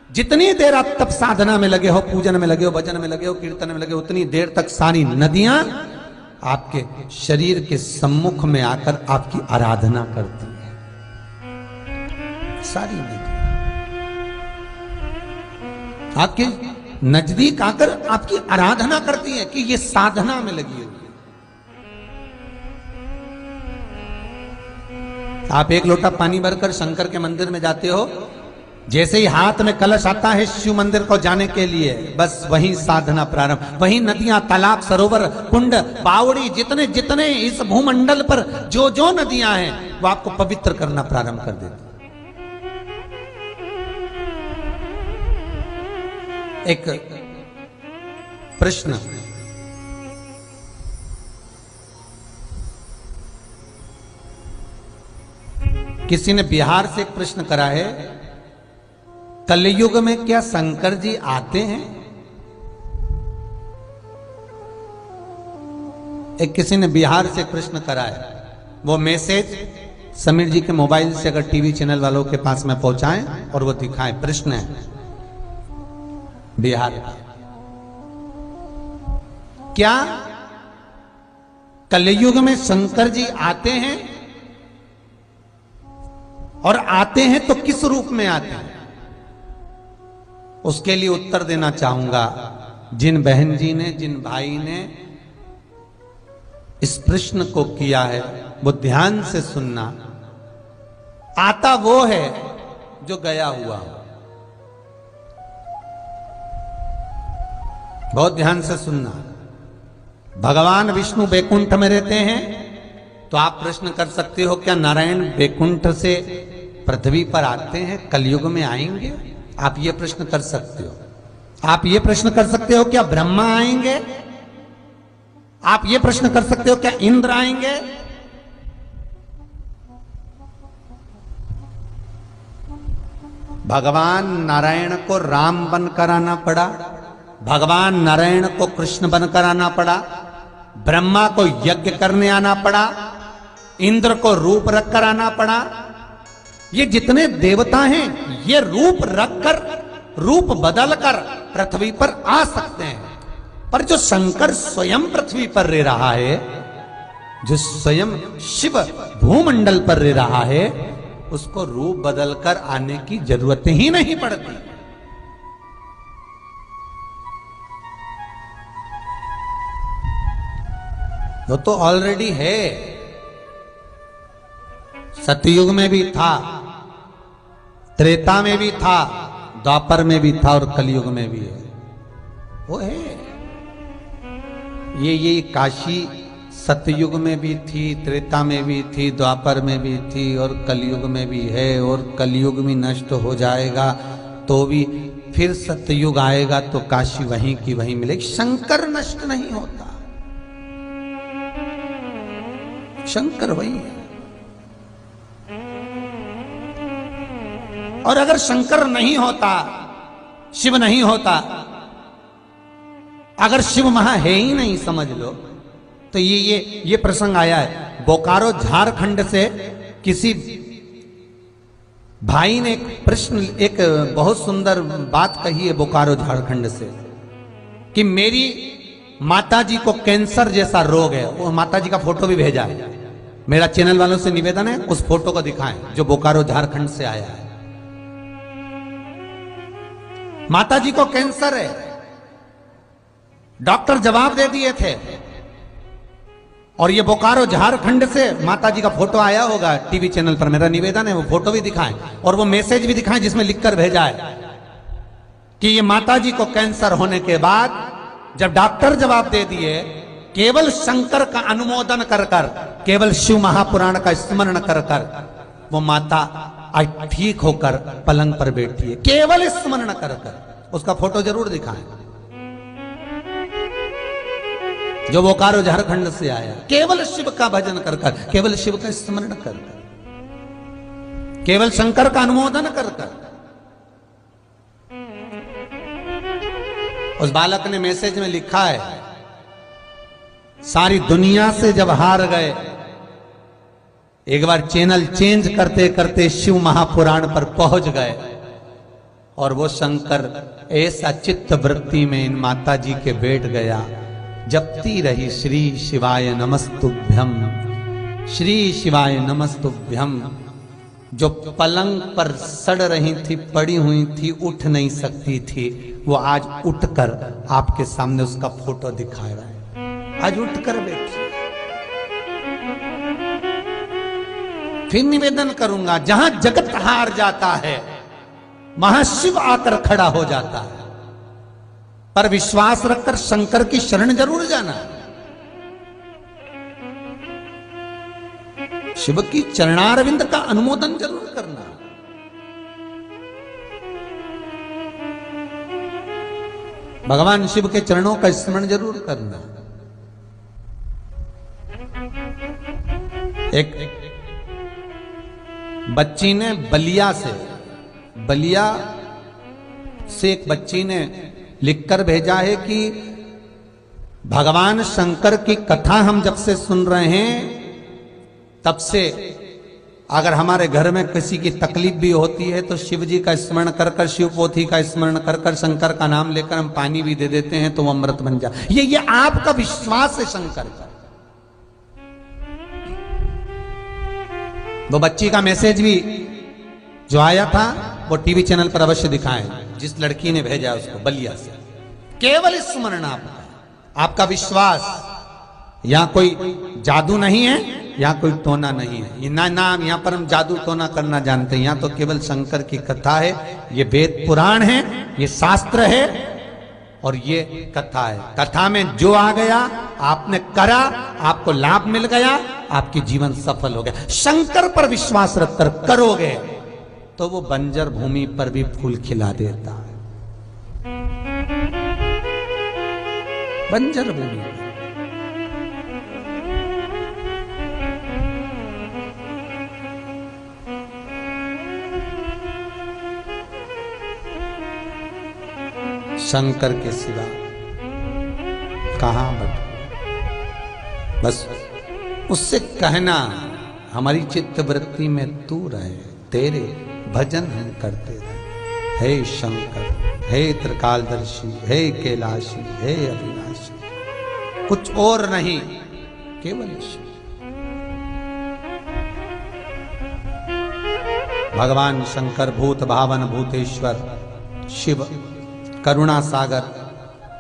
जितनी देर आप तप साधना में लगे हो, पूजन में लगे हो, भजन में लगे हो, कीर्तन में लगे हो, उतनी देर तक सारी नदियां आपके शरीर के सम्मुख में आकर आपकी आराधना करती है। सारी नदियां आपके नजदीक आकर आपकी आराधना करती है कि ये साधना में लगी हुई है। आप एक लोटा पानी भरकर शंकर के मंदिर में जाते हो, जैसे ही हाथ में कलश आता है शिव मंदिर को जाने के लिए, बस वहीं साधना प्रारंभ, वहीं नदियां, तालाब, सरोवर, कुंड, बावड़ी, जितने जितने इस भूमंडल पर जो जो नदियां हैं वो आपको पवित्र करना प्रारंभ कर देती। एक प्रश्न, किसी ने बिहार से एक प्रश्न करा है, कलयुग में क्या शंकर जी आते हैं? एक किसी ने बिहार से प्रश्न करा है, वो मैसेज समीर जी के मोबाइल से अगर टीवी चैनल वालों के पास में पहुंचाएं और वो दिखाएं। प्रश्न है बिहार का, क्या कलयुग में शंकर जी आते हैं? और आते हैं तो किस रूप में आते हैं? उसके लिए उत्तर देना चाहूंगा। जिन बहन जी ने, जिन भाई ने इस प्रश्न को किया है वो ध्यान से सुनना। आता वो है जो गया हुआ हो। बहुत ध्यान से सुनना। भगवान विष्णु बैकुंठ में रहते हैं, तो आप प्रश्न कर सकते हो क्या नारायण बैकुंठ से पृथ्वी पर आते हैं, कलयुग में आएंगे? आप ये प्रश्न कर सकते हो। आप ये प्रश्न कर सकते हो क्या ब्रह्मा आएंगे? आप ये प्रश्न कर सकते हो क्या इंद्र आएंगे? भगवान नारायण को राम बनकर आना पड़ा, भगवान नारायण को कृष्ण बनकर आना पड़ा, ब्रह्मा को यज्ञ करने आना पड़ा, इंद्र को रूप रखकर आना पड़ा। ये जितने देवता हैं ये रूप रखकर, रूप बदलकर पृथ्वी पर आ सकते हैं, पर जो शंकर स्वयं पृथ्वी पर रह रहा है, जो स्वयं शिव भूमंडल पर रह रहा है, उसको रूप बदलकर आने की जरूरत ही नहीं पड़ती। वो तो ऑलरेडी है। सतयुग में भी था, त्रेता में भी था, द्वापर में भी था और कलयुग में भी है। वो है। ये काशी सतयुग में भी थी, त्रेता में भी थी, द्वापर में भी थी और कलयुग में भी है। और कलयुग भी नष्ट हो जाएगा तो भी फिर सतयुग आएगा तो काशी वहीं की वहीं मिलेगी। शंकर नष्ट नहीं होता, शंकर वही है। और अगर शंकर नहीं होता, शिव नहीं होता, अगर शिव वहां है ही नहीं समझ लो, तो ये प्रसंग आया है बोकारो झारखंड से। किसी भाई ने एक बहुत सुंदर बात कही है बोकारो झारखंड से कि मेरी माताजी को कैंसर जैसा रोग है। वो माताजी का फोटो भी भेजा है। मेरा चैनल वालों से निवेदन है उस फोटो को दिखाएं जो बोकारो झारखंड से आया है। माताजी को कैंसर है, डॉक्टर जवाब दे दिए थे। और ये बोकारो झारखंड से माताजी का फोटो आया होगा टीवी चैनल पर। मेरा निवेदन है वो फोटो भी दिखाएं और वो मैसेज भी दिखाएं जिसमें लिखकर भेजा है कि ये माताजी को कैंसर होने के बाद जब डॉक्टर जवाब दे दिए, केवल शंकर का अनुमोदन कर कर, केवल शिव महापुराण का स्मरण कर कर वो माता आज ठीक होकर पलंग पर बैठी है। केवल स्मरण कर कर। उसका फोटो जरूर दिखाएं जो बोकारो झारखंड से आया। केवल शिव का भजन कर कर, केवल शिव का स्मरण कर कर, केवल शंकर का अनुमोदन कर कर। उस बालक ने मैसेज में लिखा है, सारी दुनिया से जब हार गए, एक बार चैनल चेंज करते करते शिव महापुराण पर पहुंच गए और वो शंकर ऐसा चित्त वृत्ति में इन माता जी के बैठ गया, जपती रही श्री शिवाय नमस्तुभ्यम, श्री शिवाय नमस्तुभ्यम। जो पलंग पर सड़ रही थी, पड़ी हुई थी, उठ नहीं सकती थी, वो आज उठकर आपके सामने उसका फोटो दिखा रहा है। आज उठकर बैठी। फिर निवेदन करूंगा, जहां जगत हार जाता है वहां शिव आकर खड़ा हो जाता है। पर विश्वास रखकर शंकर की शरण जरूर जाना। शिव की चरणारविंद का अनुमोदन जरूर करना। भगवान शिव के चरणों का स्मरण जरूर करना। एक बच्ची ने बलिया से एक बच्ची ने लिखकर भेजा है कि भगवान शंकर की कथा हम जब से सुन रहे हैं तब से अगर हमारे घर में किसी की तकलीफ भी होती है तो शिव जी का स्मरण कर कर, शिव पोथी का स्मरण कर कर, शंकर का नाम लेकर हम पानी भी दे देते हैं तो वो अमृत बन जाए। ये आपका विश्वास है शंकर का। वो बच्ची का मैसेज भी जो आया था वो टीवी चैनल पर अवश्य दिखाएं, जिस लड़की ने भेजा उसको बलिया से। केवल स्मरण आपका विश्वास। यहां कोई जादू नहीं है, यहां कोई टोना नहीं है। ये ना यहां पर हम जादू टोना करना जानते हैं। यहां तो केवल शंकर की कथा है। ये वेद पुराण है, ये शास्त्र है और ये कथा है। कथा में जो आ गया आपने करा, आपको लाभ मिल गया, आपकी जीवन सफल हो गया। शंकर पर विश्वास रखकर करोगे तो वो बंजर भूमि पर भी फूल खिला देता है। बंजर भूमि पर। शंकर के सिवा कहां बैठो। बस उससे कहना, हमारी चित्त वृत्ति में तू रहे, तेरे भजन हम करते रहे। हे शंकर, हे त्रिकालदर्शी, हे कैलाशी, हे अविनाशी, कुछ और नहीं, केवल शिव। भगवान शंकर भूत भावन भूतेश्वर, शिव करुणा सागर,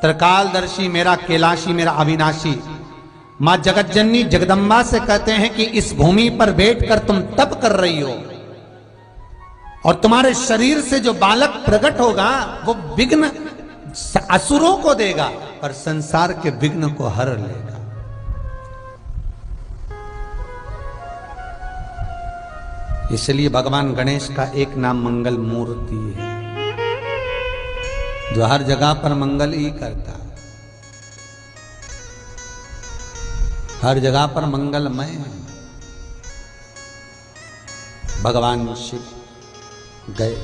त्रिकालदर्शी, मेरा कैलाशी, मेरा अविनाशी। मां जगतजननी जगदम्बा से कहते हैं कि इस भूमि पर बैठकर तुम तप कर रही हो और तुम्हारे शरीर से जो बालक प्रकट होगा वो विघ्न असुरों को देगा पर संसार के विघ्न को हर लेगा। इसलिए भगवान गणेश का एक नाम मंगल मूर्ति है, जो हर जगह पर मंगल ही करता है, हर जगह पर मंगलमय है। भगवान शिव गए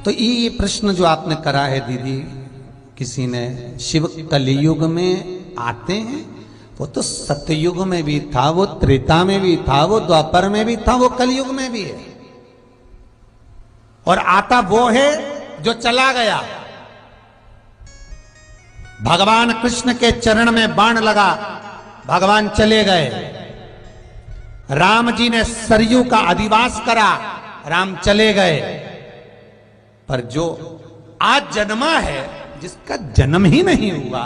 तो ये प्रश्न जो आपने करा है दीदी किसी ने शिव कलयुग में आते हैं, वो तो सतयुग में भी था, वो त्रेता में भी था, वो द्वापर में भी था, वो कलयुग में भी है। और आता वो है जो चला गया। भगवान कृष्ण के चरण में बाण लगा, भगवान चले गए। राम जी ने सरयू का अधिवास करा, राम चले गए। पर जो आज जन्मा है, जिसका जन्म ही नहीं हुआ,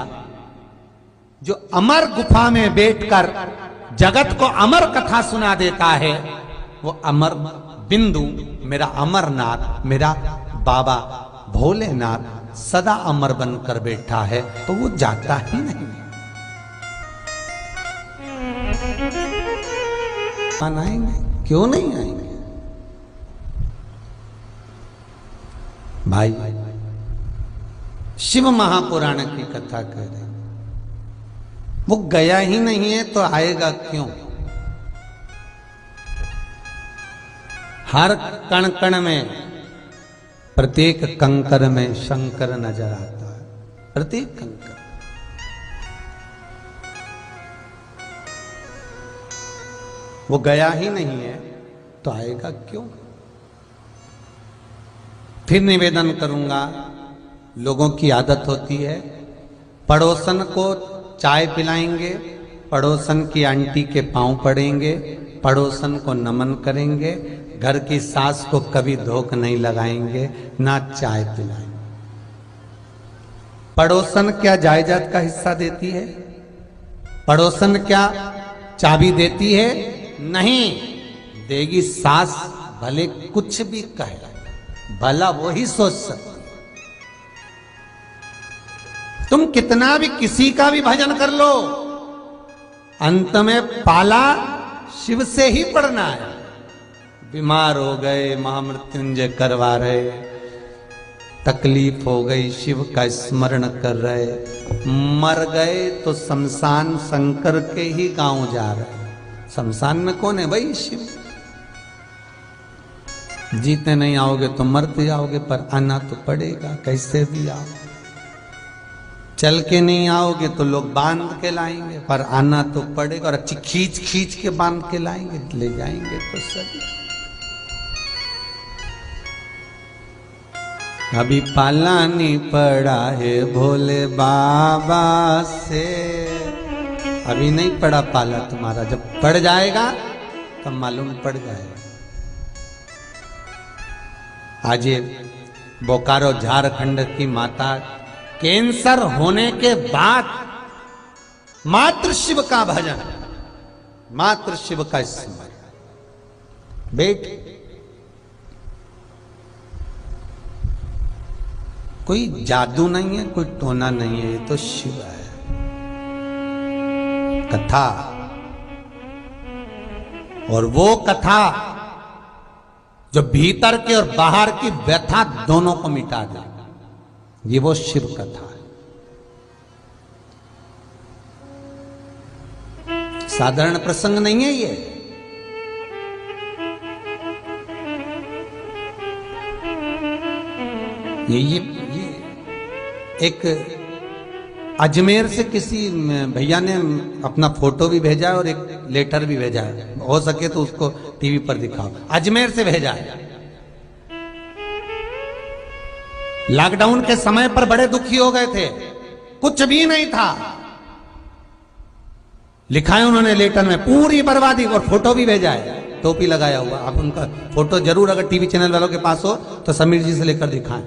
जो अमर गुफा में बैठकर जगत को अमर कथा सुना देता है, वो अमर बिंदु, मेरा अमरनाथ, मेरा बाबा भोलेनाथ सदा अमर बनकर बैठा है, तो वो जाता ही नहीं। आएंगे, क्यों नहीं आएंगे भाई? शिव महापुराण की कथा कह रहे, वो गया ही नहीं है तो आएगा क्यों? हर कण कण में, प्रत्येक कंकर में शंकर नजर आता है, प्रत्येक कंकर। वो गया ही नहीं है तो आएगा क्यों? फिर निवेदन करूंगा, लोगों की आदत होती है, पड़ोसन को चाय पिलाएंगे, पड़ोसन की आंटी के पांव पड़ेंगे, पड़ोसन को नमन करेंगे, घर की सास को कभी धोख नहीं लगाएंगे, ना चाय पिलाएंगे। पड़ोसन क्या जायदाद का हिस्सा देती है? पड़ोसन क्या चाबी देती है? नहीं देगी। सास भले कुछ भी कहे, भला वो ही सोच सकती। तुम कितना भी किसी का भी भजन कर लो, अंत में पाला शिव से ही पड़ना है। बीमार हो गए, महामृत्युंजय करवा रहे, तकलीफ हो गई, शिव का स्मरण कर रहे, मर गए तो शमशान शंकर के ही गांव जा रहे। शमशान में कौन है भाई? शिव। जीते नहीं आओगे तो मरते आओगे, पर आना तो पड़ेगा, कैसे भी आओ। चल के नहीं आओगे तो लोग बांध के लाएंगे, पर आना तो पड़ेगा, और अच्छी खींच खींच के बांध के लाएंगे, ले जाएंगे तो सही। अभी पाला नहीं पड़ा है भोले बाबा से, अभी नहीं पड़ा पाला तुम्हारा, जब पड़ जाएगा तब मालूम पड़ जाएगा। आज ये बोकारो झारखंड की माता कैंसर होने के बाद मात्र शिव का भजन, मात्र शिव का स्मरण। बेट कोई जादू नहीं है, कोई टोना नहीं है, ये तो शिव है। कथा, और वो कथा जो भीतर के और बाहर की व्यथा दोनों को मिटा दे, ये वो शिव कथा है। साधारण प्रसंग नहीं है ये। एक अजमेर से किसी भैया ने अपना फोटो भी भेजा है और एक लेटर भी भेजा है, हो सके तो उसको टीवी पर दिखाओ। अजमेर से भेजा है। लॉकडाउन के समय पर बड़े दुखी हो गए थे, कुछ भी नहीं था। लिखा है उन्होंने लेटर में, पूरी बर्बादी, और फोटो भी भेजा है, टोपी लगाया हुआ। आप उनका फोटो जरूर अगर टीवी चैनल वालों के पास हो तो समीर जी से लेकर दिखाएं।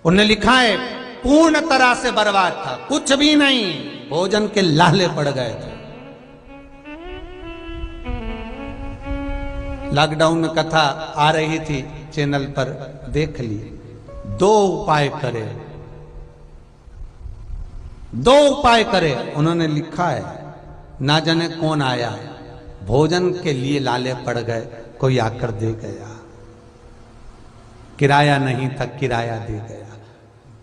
उन्होंने लिखा है पूर्ण तरह से बर्बाद था, कुछ भी नहीं, भोजन के लाले पड़ गए थे। लॉकडाउन में कथा आ रही थी चैनल पर, देख ली। दो उपाय करे, दो उपाय करे उन्होंने लिखा है। ना जाने कौन आया, भोजन के लिए लाले पड़ गए, कोई आकर दे गया। किराया नहीं था, किराया दे गया।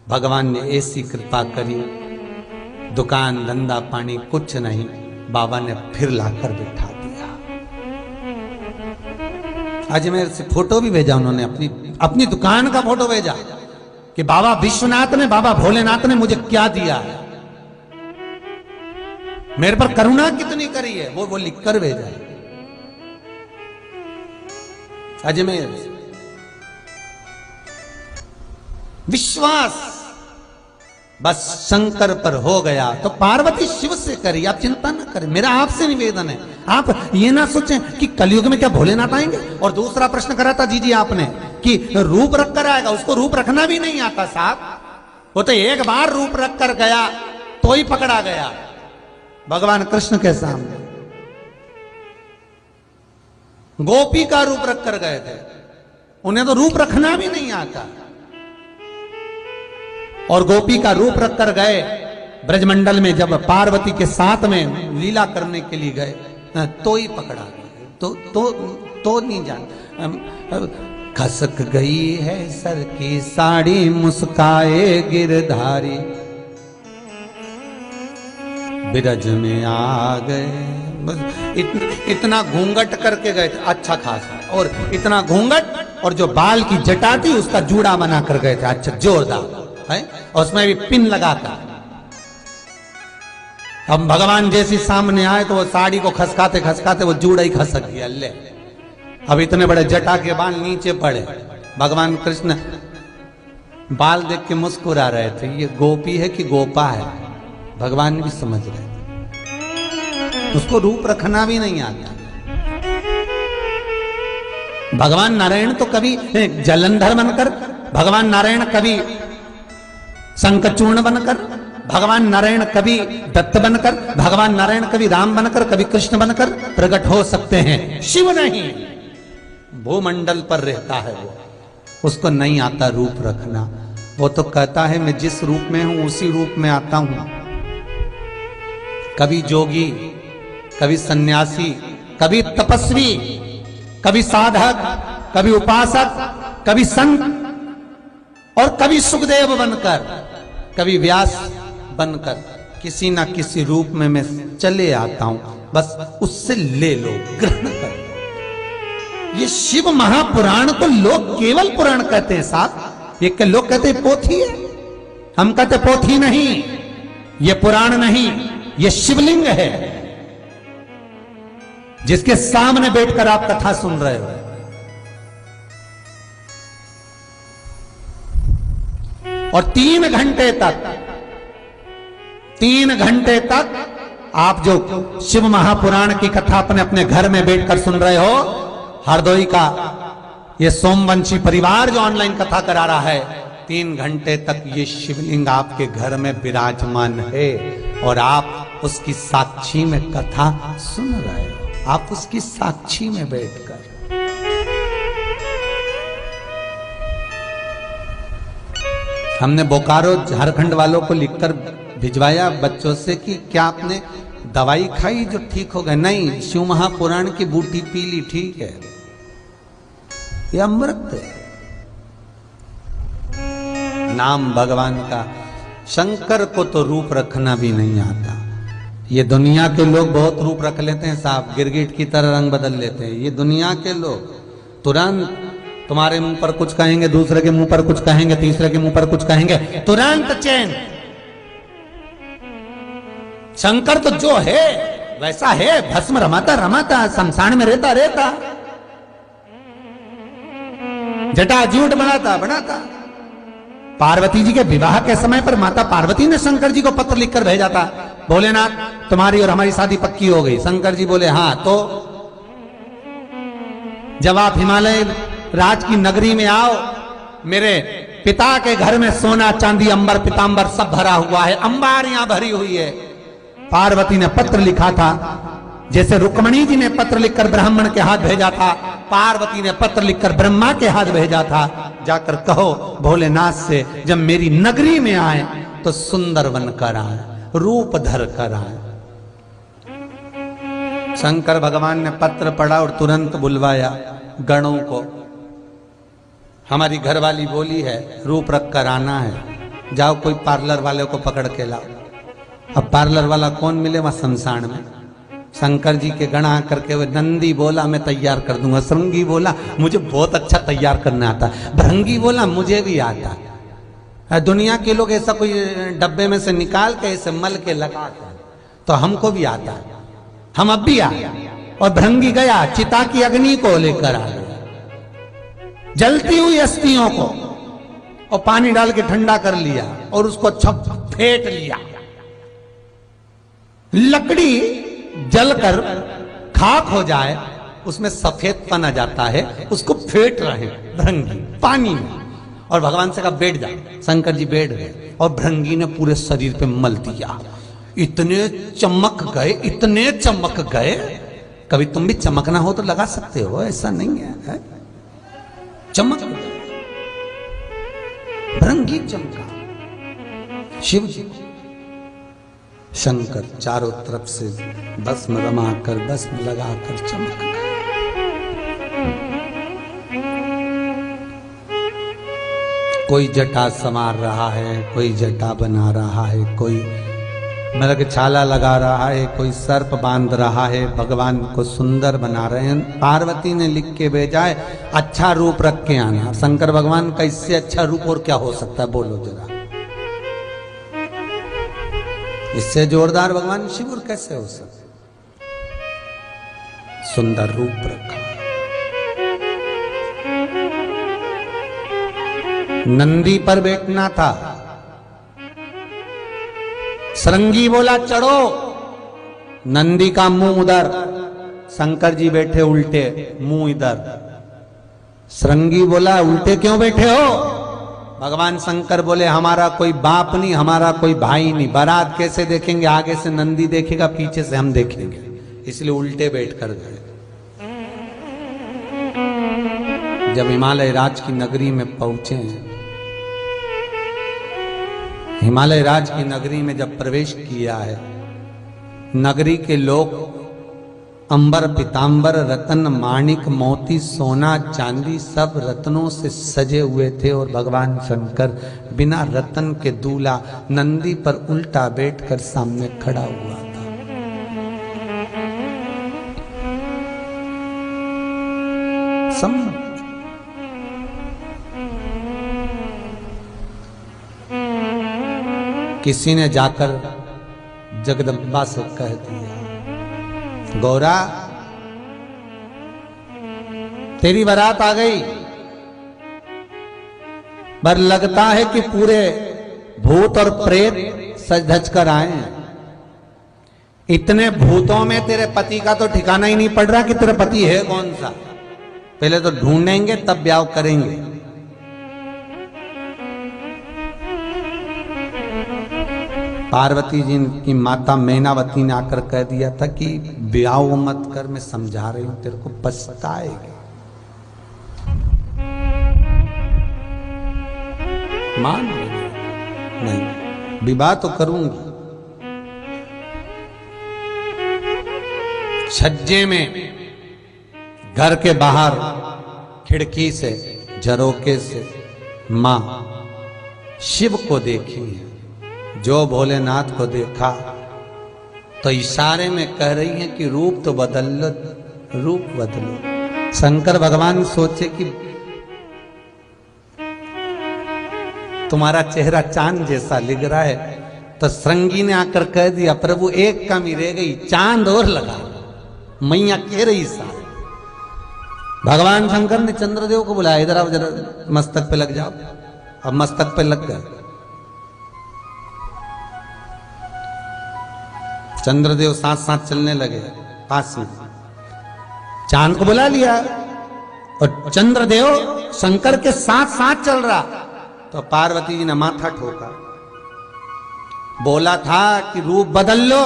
भगवान ने ऐसी कृपा करी, दुकान धंधा पानी कुछ नहीं, बाबा ने फिर लाकर बिठा दिया। अजमेर से फोटो भी भेजा उन्होंने, अपनी दुकान का फोटो भेजा कि बाबा विश्वनाथ ने, बाबा भोलेनाथ ने मुझे क्या दिया है, मेरे पर करुणा कितनी करी है, वो लिख कर भेजा है अजमेर। विश्वास बस शंकर पर हो गया तो पार्वती शिव से करी, आप चिंता न करें, मेरा आपसे निवेदन है। आप ये ना सोचें कि कलयुग में क्या भोलेनाथ आएंगे। और दूसरा प्रश्न करा था जी आपने कि रूप रख कर आएगा, उसको रूप रखना भी नहीं आता साहब, वो तो एक बार रूप रख कर गया तो ही पकड़ा गया भगवान कृष्ण के सामने। गोपी का रूप रख कर गए थे, उन्हें तो रूप रखना भी नहीं आता, और गोपी का रूप रख कर गए ब्रजमंडल में। जब पार्वती के साथ में लीला करने के लिए गए तो ही पकड़ा गया, तो नहीं जान। खसक गई है सर की साड़ी, मुस्काए गिरधारी, बिरज में आ गए। इतना घूंघट करके गए थे अच्छा खासा, और इतना घूंघट, और जो बाल की जटा थी उसका जूड़ा बना कर गए थे अच्छा जोरदार है, और उसमें भी पिन लगाकर। अब भगवान जैसी सामने आए तो वो साड़ी को खसकाते खसकाते वो जूड़ा ही खसक गया। ले अब इतने बड़े जटा के बाल नीचे पड़े, भगवान कृष्ण बाल देख के मुस्कुरा रहे थे, ये गोपी है कि गोपा है, भगवान भी समझ रहे थे। उसको रूप रखना भी नहीं आता। भगवान नारायण तो कभी जलंधर बनकर, भगवान नारायण कभी शंखचूर्ण बनकर, भगवान नारायण कभी दत्त बनकर, भगवान नारायण कभी राम बनकर, कभी कृष्ण बनकर प्रकट हो सकते हैं। शिव नहीं, भूमंडल पर रहता है वो, उसको नहीं आता रूप रखना। वो तो कहता है मैं जिस रूप में हूं उसी रूप में आता हूं। कभी जोगी, कभी सन्यासी, कभी तपस्वी, कभी साधक, कभी उपासक, कभी संत, और कभी सुखदेव बनकर, कभी व्यास बनकर, किसी ना किसी रूप में मैं चले आता हूं, बस उससे ले लो, ग्रहण कर। ये शिव महापुराण को लोग केवल पुराण कहते हैं साहब, ये लोग कहते हैं पोथी है, हम कहते पोथी नहीं, ये पुराण नहीं, ये शिवलिंग है जिसके सामने बैठकर आप कथा सुन रहे हो। और 3 घंटे तक आप जो शिव महापुराण की कथा अपने अपने घर में बैठकर सुन रहे हो, हरदोई का ये सोमवंशी परिवार जो ऑनलाइन कथा करा रहा है, 3 घंटे तक ये शिवलिंग आपके घर में विराजमान है, और आप उसकी साक्षी में कथा सुन रहे हो, आप उसकी साक्षी में बैठकर। हमने बोकारो झारखंड वालों को लिखकर भिजवाया बच्चों से कि क्या आपने दवाई खाई जो ठीक हो गए? नहीं, शिव महापुराण की बूटी पी ली, ठीक है, ये अमृत है, नाम भगवान का। शंकर को तो रूप रखना भी नहीं आता। ये दुनिया के लोग बहुत रूप रख लेते हैं साहब, गिरगिट की तरह रंग बदल लेते हैं। ये दुनिया के लोग तुरंत तुम्हारे मुंह पर कुछ कहेंगे, दूसरे के मुंह पर कुछ कहेंगे, तीसरे के मुंह पर कुछ कहेंगे, तुरंत चैन। शंकर तो जो है वैसा है, भस्म रमाता रमाता, शमशान में रहता, जटा जूट बनाता। पार्वती जी के विवाह के समय पर माता पार्वती ने शंकर जी को पत्र लिखकर भेजा था, भोलेनाथ तुम्हारी और हमारी शादी पक्की हो गई। शंकर जी बोले हाँ, तो जब आप हिमालय राज की नगरी में आओ, मेरे पिता के घर में सोना चांदी अंबर पीतांबर सब भरा हुआ है, अंबारियां भरी हुई है। पार्वती ने पत्र लिखा था, जैसे रुक्मणी जी ने पत्र लिखकर ब्राह्मण के हाथ भेजा था, पार्वती ने पत्र लिखकर ब्रह्मा के हाथ भेजा था, जाकर कहो भोलेनाथ से जब मेरी नगरी में आए तो सुंदर बनकर आए, रूप धर कर आए। शंकर भगवान ने पत्र पढ़ा और तुरंत बुलवाया गणों को। हमारी घरवाली बोली है रूप रख कर आना है, जाओ कोई पार्लर वाले को पकड़ के लाओ। अब पार्लर वाला कौन मिले वहां शमशान में? शंकर जी के गण आकर के, नंदी बोला मैं तैयार कर दूंगा, श्रृंगी बोला मुझे बहुत अच्छा तैयार करना आता, भृंगी बोला मुझे भी आता। दुनिया के लोग ऐसा कोई डब्बे में से निकाल के ऐसे मल के लगाते हैं, तो हमको भी आता है, हम अब भी आए। और भृंगी गया चिता की अग्नि को लेकर आ गया, जलती हुई अस्थियों को, और पानी डाल के ठंडा कर लिया और उसको छप फेंट लिया। लकड़ी जलकर खाक हो जाए, उसमें सफेदपन आ जाता है, उसको फेंट रहे भृंगी पानी में। और भगवान से कहा बैठ जा, शंकर जी बैठ गए और भृंगी ने पूरे शरीर पे मल दिया। इतने चमक गए, इतने चमक गए। कभी तुम भी चमकना हो तो लगा सकते हो, ऐसा नहीं है, चमक गए, भृंगी चमका। शिव जी शंकर चारों तरफ से भस्म रमाकर, भस्म लगाकर चमक गए। कोई जटा संवार रहा है, कोई जटा बना रहा है, कोई मृग छाला लगा रहा है, कोई सर्प बांध रहा है, भगवान को सुंदर बना रहे हैं। पार्वती ने लिख के भेजा है अच्छा रूप रख के आना। शंकर भगवान का इससे अच्छा रूप और क्या हो सकता है, बोलो जरा। इससे जोरदार भगवान शिव और कैसे हो सकते। सुंदर रूप रखा। नंदी पर बैठना था, सरंगी बोला चढ़ो, नंदी का मुंह उधर, शंकर जी बैठे उल्टे, मुंह इधर। सरंगी बोला उल्टे क्यों बैठे हो? भगवान शंकर बोले हमारा कोई बाप नहीं, हमारा कोई भाई नहीं, बारात कैसे देखेंगे, आगे से नंदी देखेगा, पीछे से हम देखेंगे, इसलिए उल्टे बैठ कर गए। जब हिमालय राज की नगरी में पहुंचे, हिमालय राज की नगरी में जब प्रवेश किया है, नगरी के लोग अंबर पीतांबर रतन माणिक मोती सोना चांदी सब रत्नों से सजे हुए थे। और भगवान शंकर बिना रतन के दूल्हा नंदी पर उल्टा बैठकर सामने खड़ा हुआ था। किसी ने जाकर जगदम्बा से कह दिया गौरा तेरी बारात आ गई, पर लगता है कि पूरे भूत और प्रेत सज धज कर आए हैं। इतने भूतों में तेरे पति का तो ठिकाना ही नहीं पड़ रहा कि तेरा पति है कौन सा। पहले तो ढूंढेंगे तब ब्याह करेंगे। पार्वती जी की माता मैनावती ने आकर कह दिया था कि ब्याह मत कर, मैं समझा रही हूं तेरे को, पछताएगी। मान नहीं, विवाह तो करूंगी। छज्जे में घर के बाहर खिड़की से झरोके से मां शिव को देखी है। जो भोलेनाथ को देखा तो इशारे में कह रही है कि रूप तो बदल लो, रूप बदलो। शंकर भगवान सोचे कि तुम्हारा चेहरा चांद जैसा लिग रहा है, तो श्रृंगी ने आकर कह दिया प्रभु एक कमी रह गई, चांद और लगा। मैया कह रही सा। भगवान शंकर ने चंद्रदेव को बुलाया, इधर आओ जरा, मस्तक पे लग जाओ। अब मस्तक पे लग गए। चंद्रदेव साथ साथ चलने लगे पास में। चांद को बुला लिया और चंद्रदेव शंकर के साथ साथ चल रहा। तो पार्वती जी ने माथा ठोका, बोला था कि रूप बदल लो।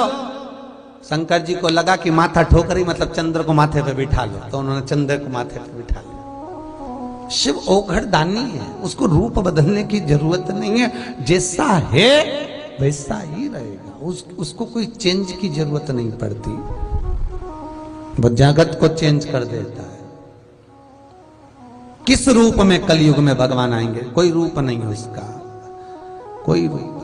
शंकर जी को लगा कि माथा ठोक रही मतलब चंद्र को माथे पे बिठा लो, तो उन्होंने चंद्र को माथे पे बिठा लिया। शिव ओघड़ दानी है, उसको रूप बदलने की जरूरत नहीं है, जैसा है वैसा ही रहेगा। उसको कोई चेंज की जरूरत नहीं पड़ती, वो जगत को चेंज कर देता है। किस रूप में कलयुग में भगवान आएंगे? कोई रूप नहीं है उसका, कोई रूप,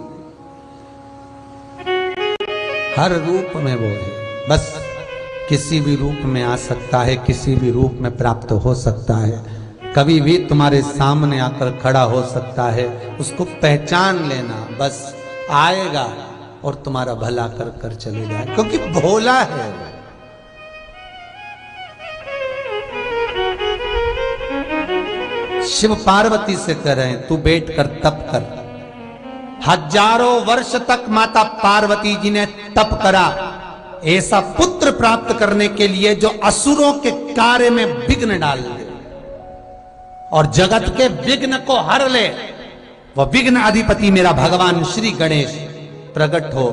हर रूप में वो है। बस किसी भी रूप में आ सकता है, किसी भी रूप में प्राप्त हो सकता है। कभी भी तुम्हारे सामने आकर खड़ा हो सकता है, उसको पहचान लेना। बस आएगा और तुम्हारा भला कर कर चले जाए, क्योंकि भोला है। शिव पार्वती से कह रहे हैं, तू बैठ कर तप कर। हजारों वर्ष तक माता पार्वती जी ने तप करा, ऐसा पुत्र प्राप्त करने के लिए जो असुरों के कार्य में विघ्न डाल दे और जगत के विघ्न को हर ले। वह विघ्न अधिपति मेरा भगवान श्री गणेश प्रकट हो,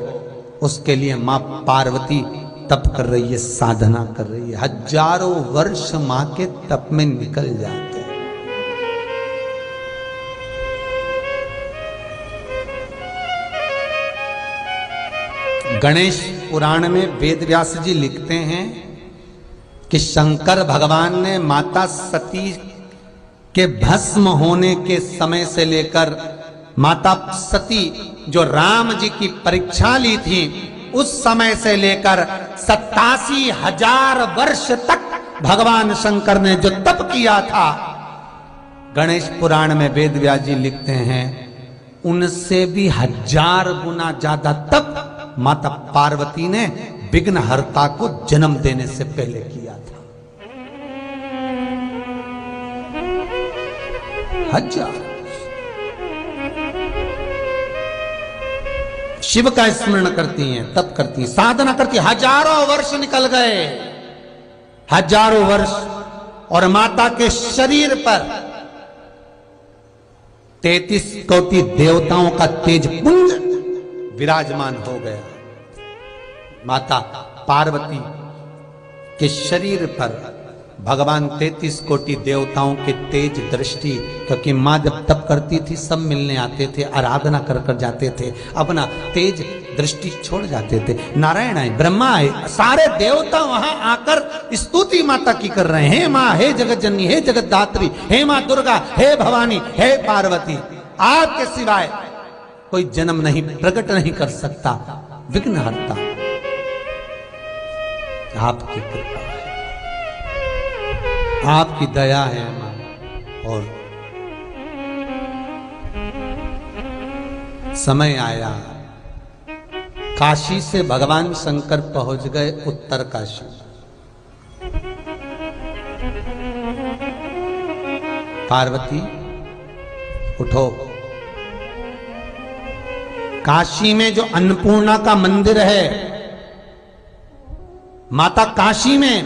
उसके लिए मां पार्वती तप कर रही है, साधना कर रही है। हजारों वर्ष मां के तप में निकल जाते हैं। गणेश पुराण में वेद व्यास जी लिखते हैं कि शंकर भगवान ने माता सती के भस्म होने के समय से लेकर माता सती जो राम जी की परीक्षा ली थी, उस समय से लेकर 87,000 वर्ष तक भगवान शंकर ने जो तप किया था, गणेश पुराण में वेद व्यास जी लिखते हैं, उनसे भी 1000 गुना ज्यादा तप माता पार्वती ने विघ्नहर्ता को जन्म देने से पहले किया था। 1000। शिव का स्मरण करती हैं, तप करती हैं, साधना करती हैं। हजारों वर्ष निकल गए, हजारों वर्ष, और माता के शरीर पर 33 कोटि देवताओं का तेज पुंज विराजमान हो गया। माता पार्वती के शरीर पर भगवान 33 कोटि देवताओं के तेज दृष्टि, क्योंकि मां जब तप करती थी सब मिलने आते थे, आराधना कर कर जाते थे, अपना तेज दृष्टि छोड़ जाते थे। नारायण आए, ब्रह्मा आए, सारे देवता वहां आकर स्तुति माता की कर रहे हैं। हे मां, हे जगत जननी, हे जगत दात्री, हे मां दुर्गा, हे भवानी, हे पार्वती, आपके सिवाय कोई जन्म नहीं, प्रकट नहीं कर सकता, विघ्नहर्ता आपकी कृपा है, आपकी दया है मां। और समय आया, काशी से भगवान शंकर पहुंच गए उत्तर काशी। पार्वती उठो। काशी में जो अन्नपूर्णा का मंदिर है, माता काशी में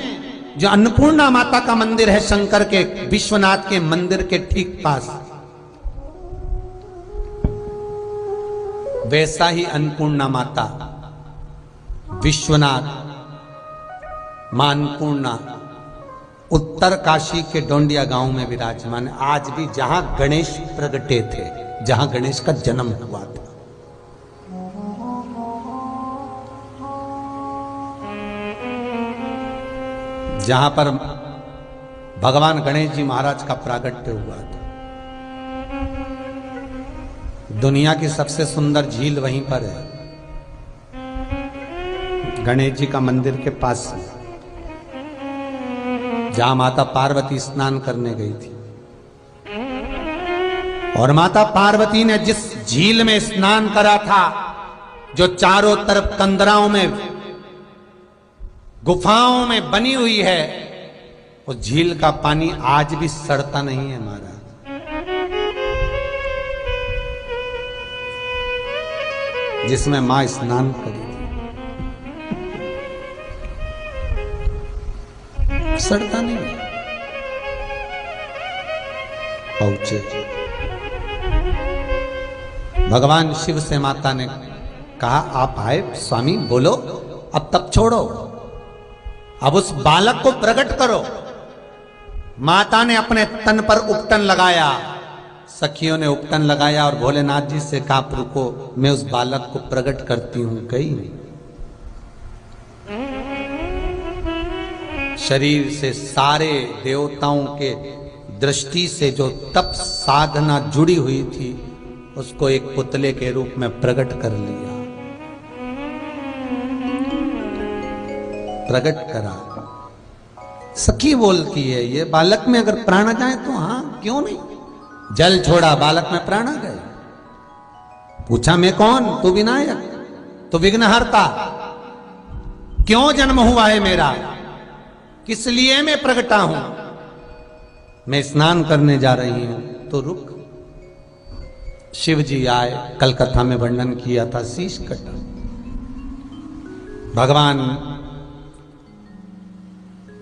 जो अन्नपूर्णा माता का मंदिर है शंकर के, विश्वनाथ के मंदिर के ठीक पास, वैसा ही अन्नपूर्णा माता विश्वनाथ मां अन्नपूर्णा उत्तर काशी के डोंडिया गांव में विराजमान है। आज भी जहां गणेश प्रगटे थे, जहां गणेश का जन्म हुआ था। जहां पर भगवान गणेश जी महाराज का प्रागट्य हुआ था। दुनिया की सबसे सुंदर झील वहीं पर है, गणेश जी का मंदिर के पास, जहां माता पार्वती स्नान करने गई थी। और माता पार्वती ने जिस झील में स्नान करा था, जो चारों तरफ कंदराओं में, गुफाओं में बनी हुई है, उस झील का पानी आज भी सड़ता नहीं है महाराज। जिसमें मां स्नान करी थी, सड़ता नहीं है। पहुंचे, भगवान शिव से माता ने कहा, आप आए स्वामी, बोलो, अब तप छोड़ो, अब उस बालक को प्रकट करो। माता ने अपने तन पर उपटन लगाया, सखियों ने उपटन लगाया और भोलेनाथ जी से कहा, रुको, मैं उस बालक को प्रकट करती हूं। गई नहीं। शरीर से सारे देवताओं के दृष्टि से जो तप साधना जुड़ी हुई थी, उसको एक पुतले के रूप में प्रकट कर लिया, प्रकट करा। सखी बोलती है, ये बालक में अगर प्राण आ जाए तो हाँ क्यों नहीं। जल छोड़ा, बालक में प्राण आ गए। पूछा मैं कौन? तू विनायक, तू विघ्नहर्ता। क्यों जन्म हुआ है मेरा, किस लिए मैं प्रगटा हूं? मैं स्नान करने जा रही हूं। तो रुक। शिव जी आए, कल कथा में वर्णन किया था, शीश कटा। भगवान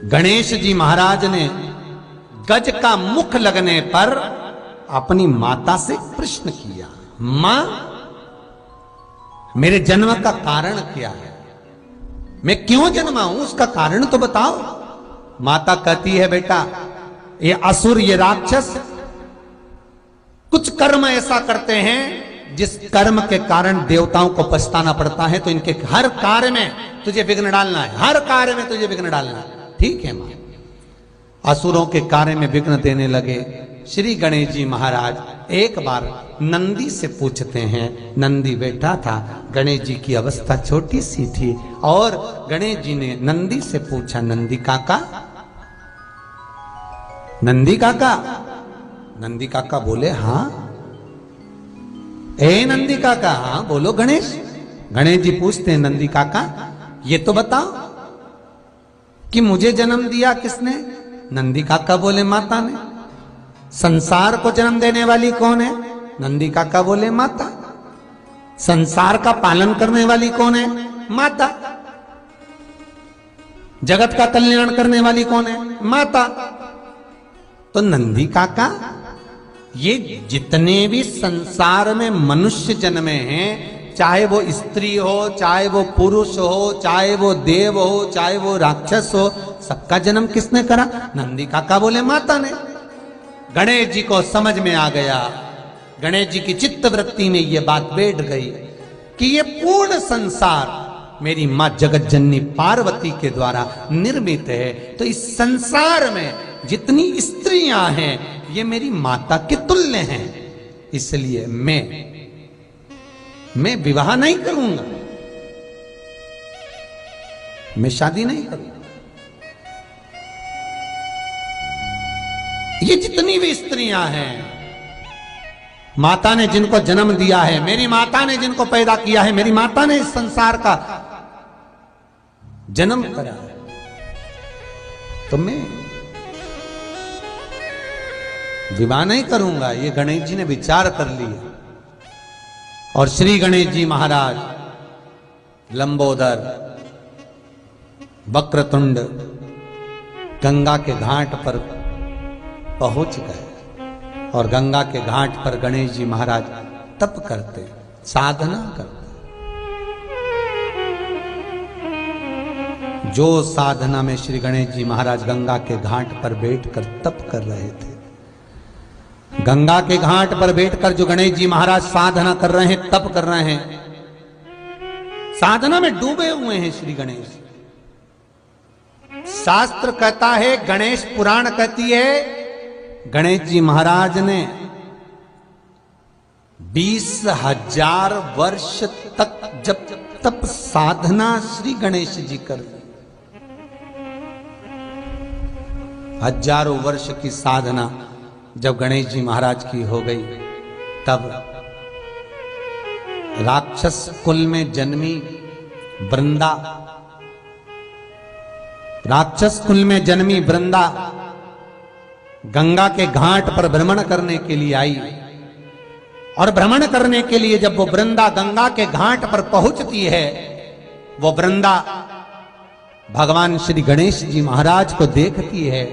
गणेश जी महाराज ने गज का मुख लगने पर अपनी माता से प्रश्न किया, मां मेरे जन्म का कारण क्या है? मैं क्यों जन्मा हूं, उसका कारण तो बताओ। माता कहती है, बेटा ये असुर, ये राक्षस कुछ कर्म ऐसा करते हैं जिस कर्म के कारण देवताओं को पछताना पड़ता है। तो इनके हर कार्य में तुझे विघ्न डालना है, हर कार्य में तुझे विघ्न डालना है। ठीक है मां। असुरों के कार्य में विघ्न देने लगे। श्री गणेश जी महाराज एक बार नंदी से पूछते हैं। नंदी बैठा था, गणेश जी की अवस्था छोटी सी थी और गणेश जी ने नंदी से पूछा, नंदी काका, नंदी काका। नंदी काका बोले हाँ। ए नंदी काका, हाँ बोलो गणेश। गणेश जी पूछते हैं, नंदी काका ये तो बताओ कि मुझे जन्म दिया किसने? नंदी काका बोले माता ने। संसार को जन्म देने वाली कौन है? नंदी काका बोले माता। संसार का पालन करने वाली कौन है? माता। जगत का कल्याण करने वाली कौन है? माता। तो नंदी काका ये जितने भी संसार में मनुष्य जन्मे हैं, चाहे वो स्त्री हो, चाहे वो पुरुष हो, चाहे वो देव हो, चाहे वो राक्षस हो, सबका जन्म किसने करा? नंदी काका बोले माता ने। गणेश जी को समझ में आ गया, गणेश जी की चित्त वृत्ति में ये बात बैठ गई कि ये पूर्ण संसार मेरी मां जगत जननी पार्वती के द्वारा निर्मित है। तो इस संसार में जितनी स्त्रियां हैं ये मेरी माता के तुल्य हैं। इसलिए मैं विवाह नहीं करूंगा, मैं शादी नहीं करूंगा। ये जितनी भी स्त्रियां हैं, माता ने जिनको जन्म दिया है, मेरी माता ने जिनको पैदा किया है, मेरी माता ने इस संसार का जन्म करा है, तो मैं विवाह नहीं करूंगा। ये गणेश जी ने विचार कर लिया और श्री गणेश जी महाराज लंबोदर वक्रतुंड गंगा के घाट पर पहुंच गए और गंगा के घाट पर गणेश जी महाराज तप करते, साधना करते। जो साधना में श्री गणेश जी महाराज गंगा के घाट पर बैठकर तप कर रहे थे, गंगा के घाट पर बैठकर जो गणेश जी महाराज साधना कर रहे हैं, तप कर रहे हैं, साधना में डूबे हुए हैं श्री गणेश। शास्त्र कहता है, गणेश पुराण कहती है, गणेश जी महाराज ने 20,000 वर्ष तक जब तप साधना श्री गणेश जी कर, हजारों वर्ष की साधना जब गणेश जी महाराज की हो गई, तब राक्षस कुल में जन्मी वृंदा, राक्षस कुल में जन्मी वृंदा गंगा के घाट पर भ्रमण करने के लिए आई। और भ्रमण करने के लिए जब वो वृंदा गंगा के घाट पर पहुंचती है, वो वृंदा भगवान श्री गणेश जी महाराज को देखती है,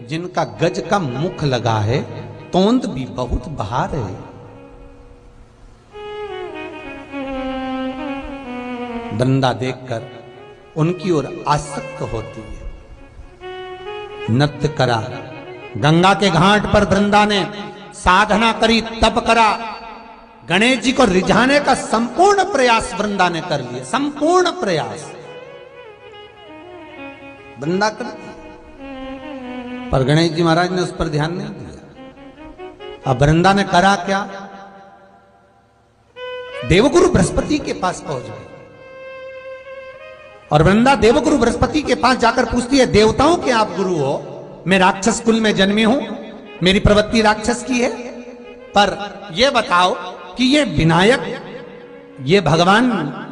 जिनका गज का मुख लगा है, तोंद भी बहुत बाहर है। वृंदा देखकर उनकी ओर आसक्त होती है। नृत्य करा, गंगा के घाट पर वृंदा ने साधना करी, तप करा। गणेश जी को रिझाने का संपूर्ण प्रयास वृंदा ने कर लिया, संपूर्ण प्रयास वृंदा कर दिया, पर गणेश जी महाराज ने उस पर ध्यान नहीं दिया। अब वृंदा ने करा क्या? देवगुरु बृहस्पति के पास पहुंच गए और वृंदा देवगुरु बृहस्पति के पास जाकर पूछती है, देवताओं के आप गुरु हो, मैं राक्षस कुल में जन्मी हूं, मेरी प्रवृत्ति राक्षस की है, पर यह बताओ कि ये विनायक, ये भगवान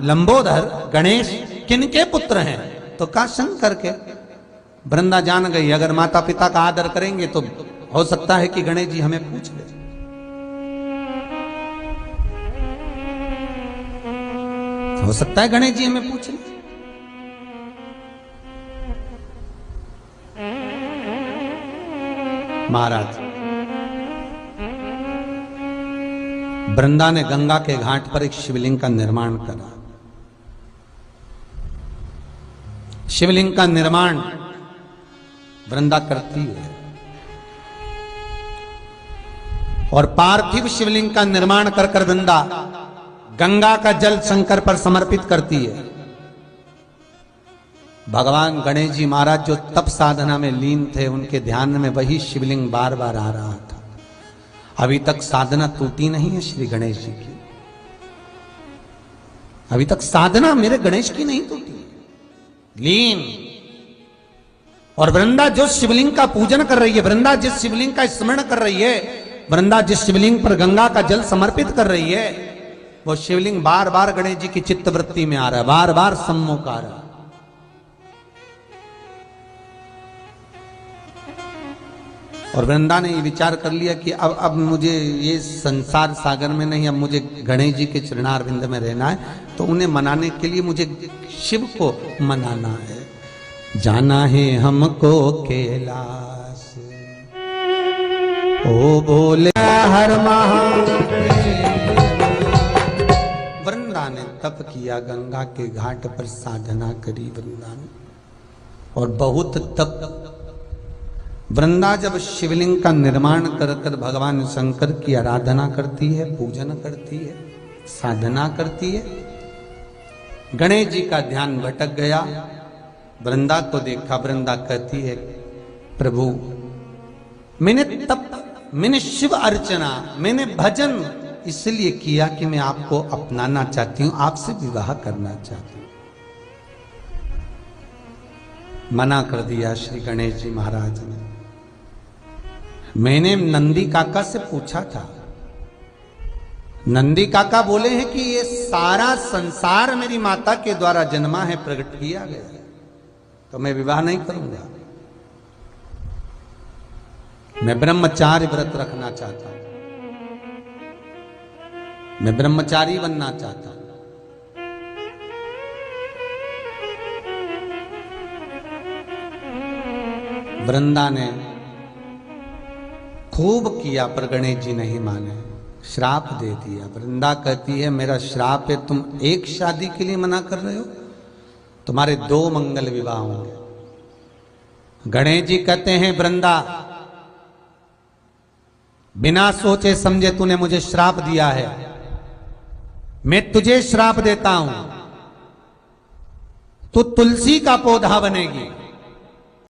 लंबोदर गणेश किनके पुत्र हैं? तो कहा शंकर के। वृंदा जान गई, अगर माता पिता का आदर करेंगे तो हो सकता है कि गणेश जी हमें पूछ ले। हो सकता है गणेश जी हमें पूछ ले। महाराज, वृंदा ने गंगा के घाट पर एक शिवलिंग का निर्माण करा। शिवलिंग का निर्माण वृंदा करती है और पार्थिव शिवलिंग का निर्माण कर कर वृंदा गंगा का जल शंकर पर समर्पित करती है। भगवान गणेश जी महाराज जो तप साधना में लीन थे, उनके ध्यान में वही शिवलिंग बार बार आ रहा था। अभी तक साधना टूटी नहीं है श्री गणेश जी की, अभी तक साधना मेरे गणेश की नहीं टूटी, लीन। और वृंदा जो शिवलिंग का पूजन कर रही है, वृंदा जिस शिवलिंग का स्मरण कर रही है, वृंदा जिस शिवलिंग पर गंगा का जल समर्पित कर रही है, वो शिवलिंग बार बार गणेश जी की चित्तवृत्ति में आ रहा है, बार बार सम्मुख आ रहा है। और वृंदा ने ये विचार कर लिया कि अब मुझे ये संसार सागर में नहीं, अब मुझे गणेश जी के चरणारविंद में रहना है। तो उन्हें मनाने के लिए मुझे शिव को मनाना है। जाना है हमको कैलाश, ओ बोले हर वृंदा ने तप किया, गंगा के घाट पर साधना करी वृंदा ने, और बहुत तप। वृंदा जब शिवलिंग का निर्माण कर कर भगवान शंकर की आराधना करती है, पूजन करती है, साधना करती है, गणेश जी का ध्यान भटक गया। वृंदा को देखा, वृंदा कहती है, प्रभु मैंने तप, मैंने शिव अर्चना, मैंने भजन इसलिए किया कि मैं आपको अपनाना चाहती हूं, आपसे विवाह करना चाहती हूं। मना कर दिया श्री गणेश जी महाराज ने। मैंने नंदी काका से पूछा था, नंदी काका बोले हैं कि ये सारा संसार मेरी माता के द्वारा जन्मा है, प्रकट किया गया है, तो मैं विवाह नहीं करूंगा, मैं ब्रह्मचार्य व्रत रखना चाहता हूं, मैं ब्रह्मचारी बनना चाहता हूं। वृंदा ने खूब किया पर गणेश जी नहीं माने, श्राप दे दिया। वृंदा कहती है, मेरा श्राप है, तुम एक शादी के लिए मना कर रहे हो, तुम्हारे 2 मंगल विवाह होंगे। गणेश जी कहते हैं, वृंदा बिना सोचे समझे तूने मुझे श्राप दिया है, मैं तुझे श्राप देता हूं, तू तुलसी का पौधा बनेगी।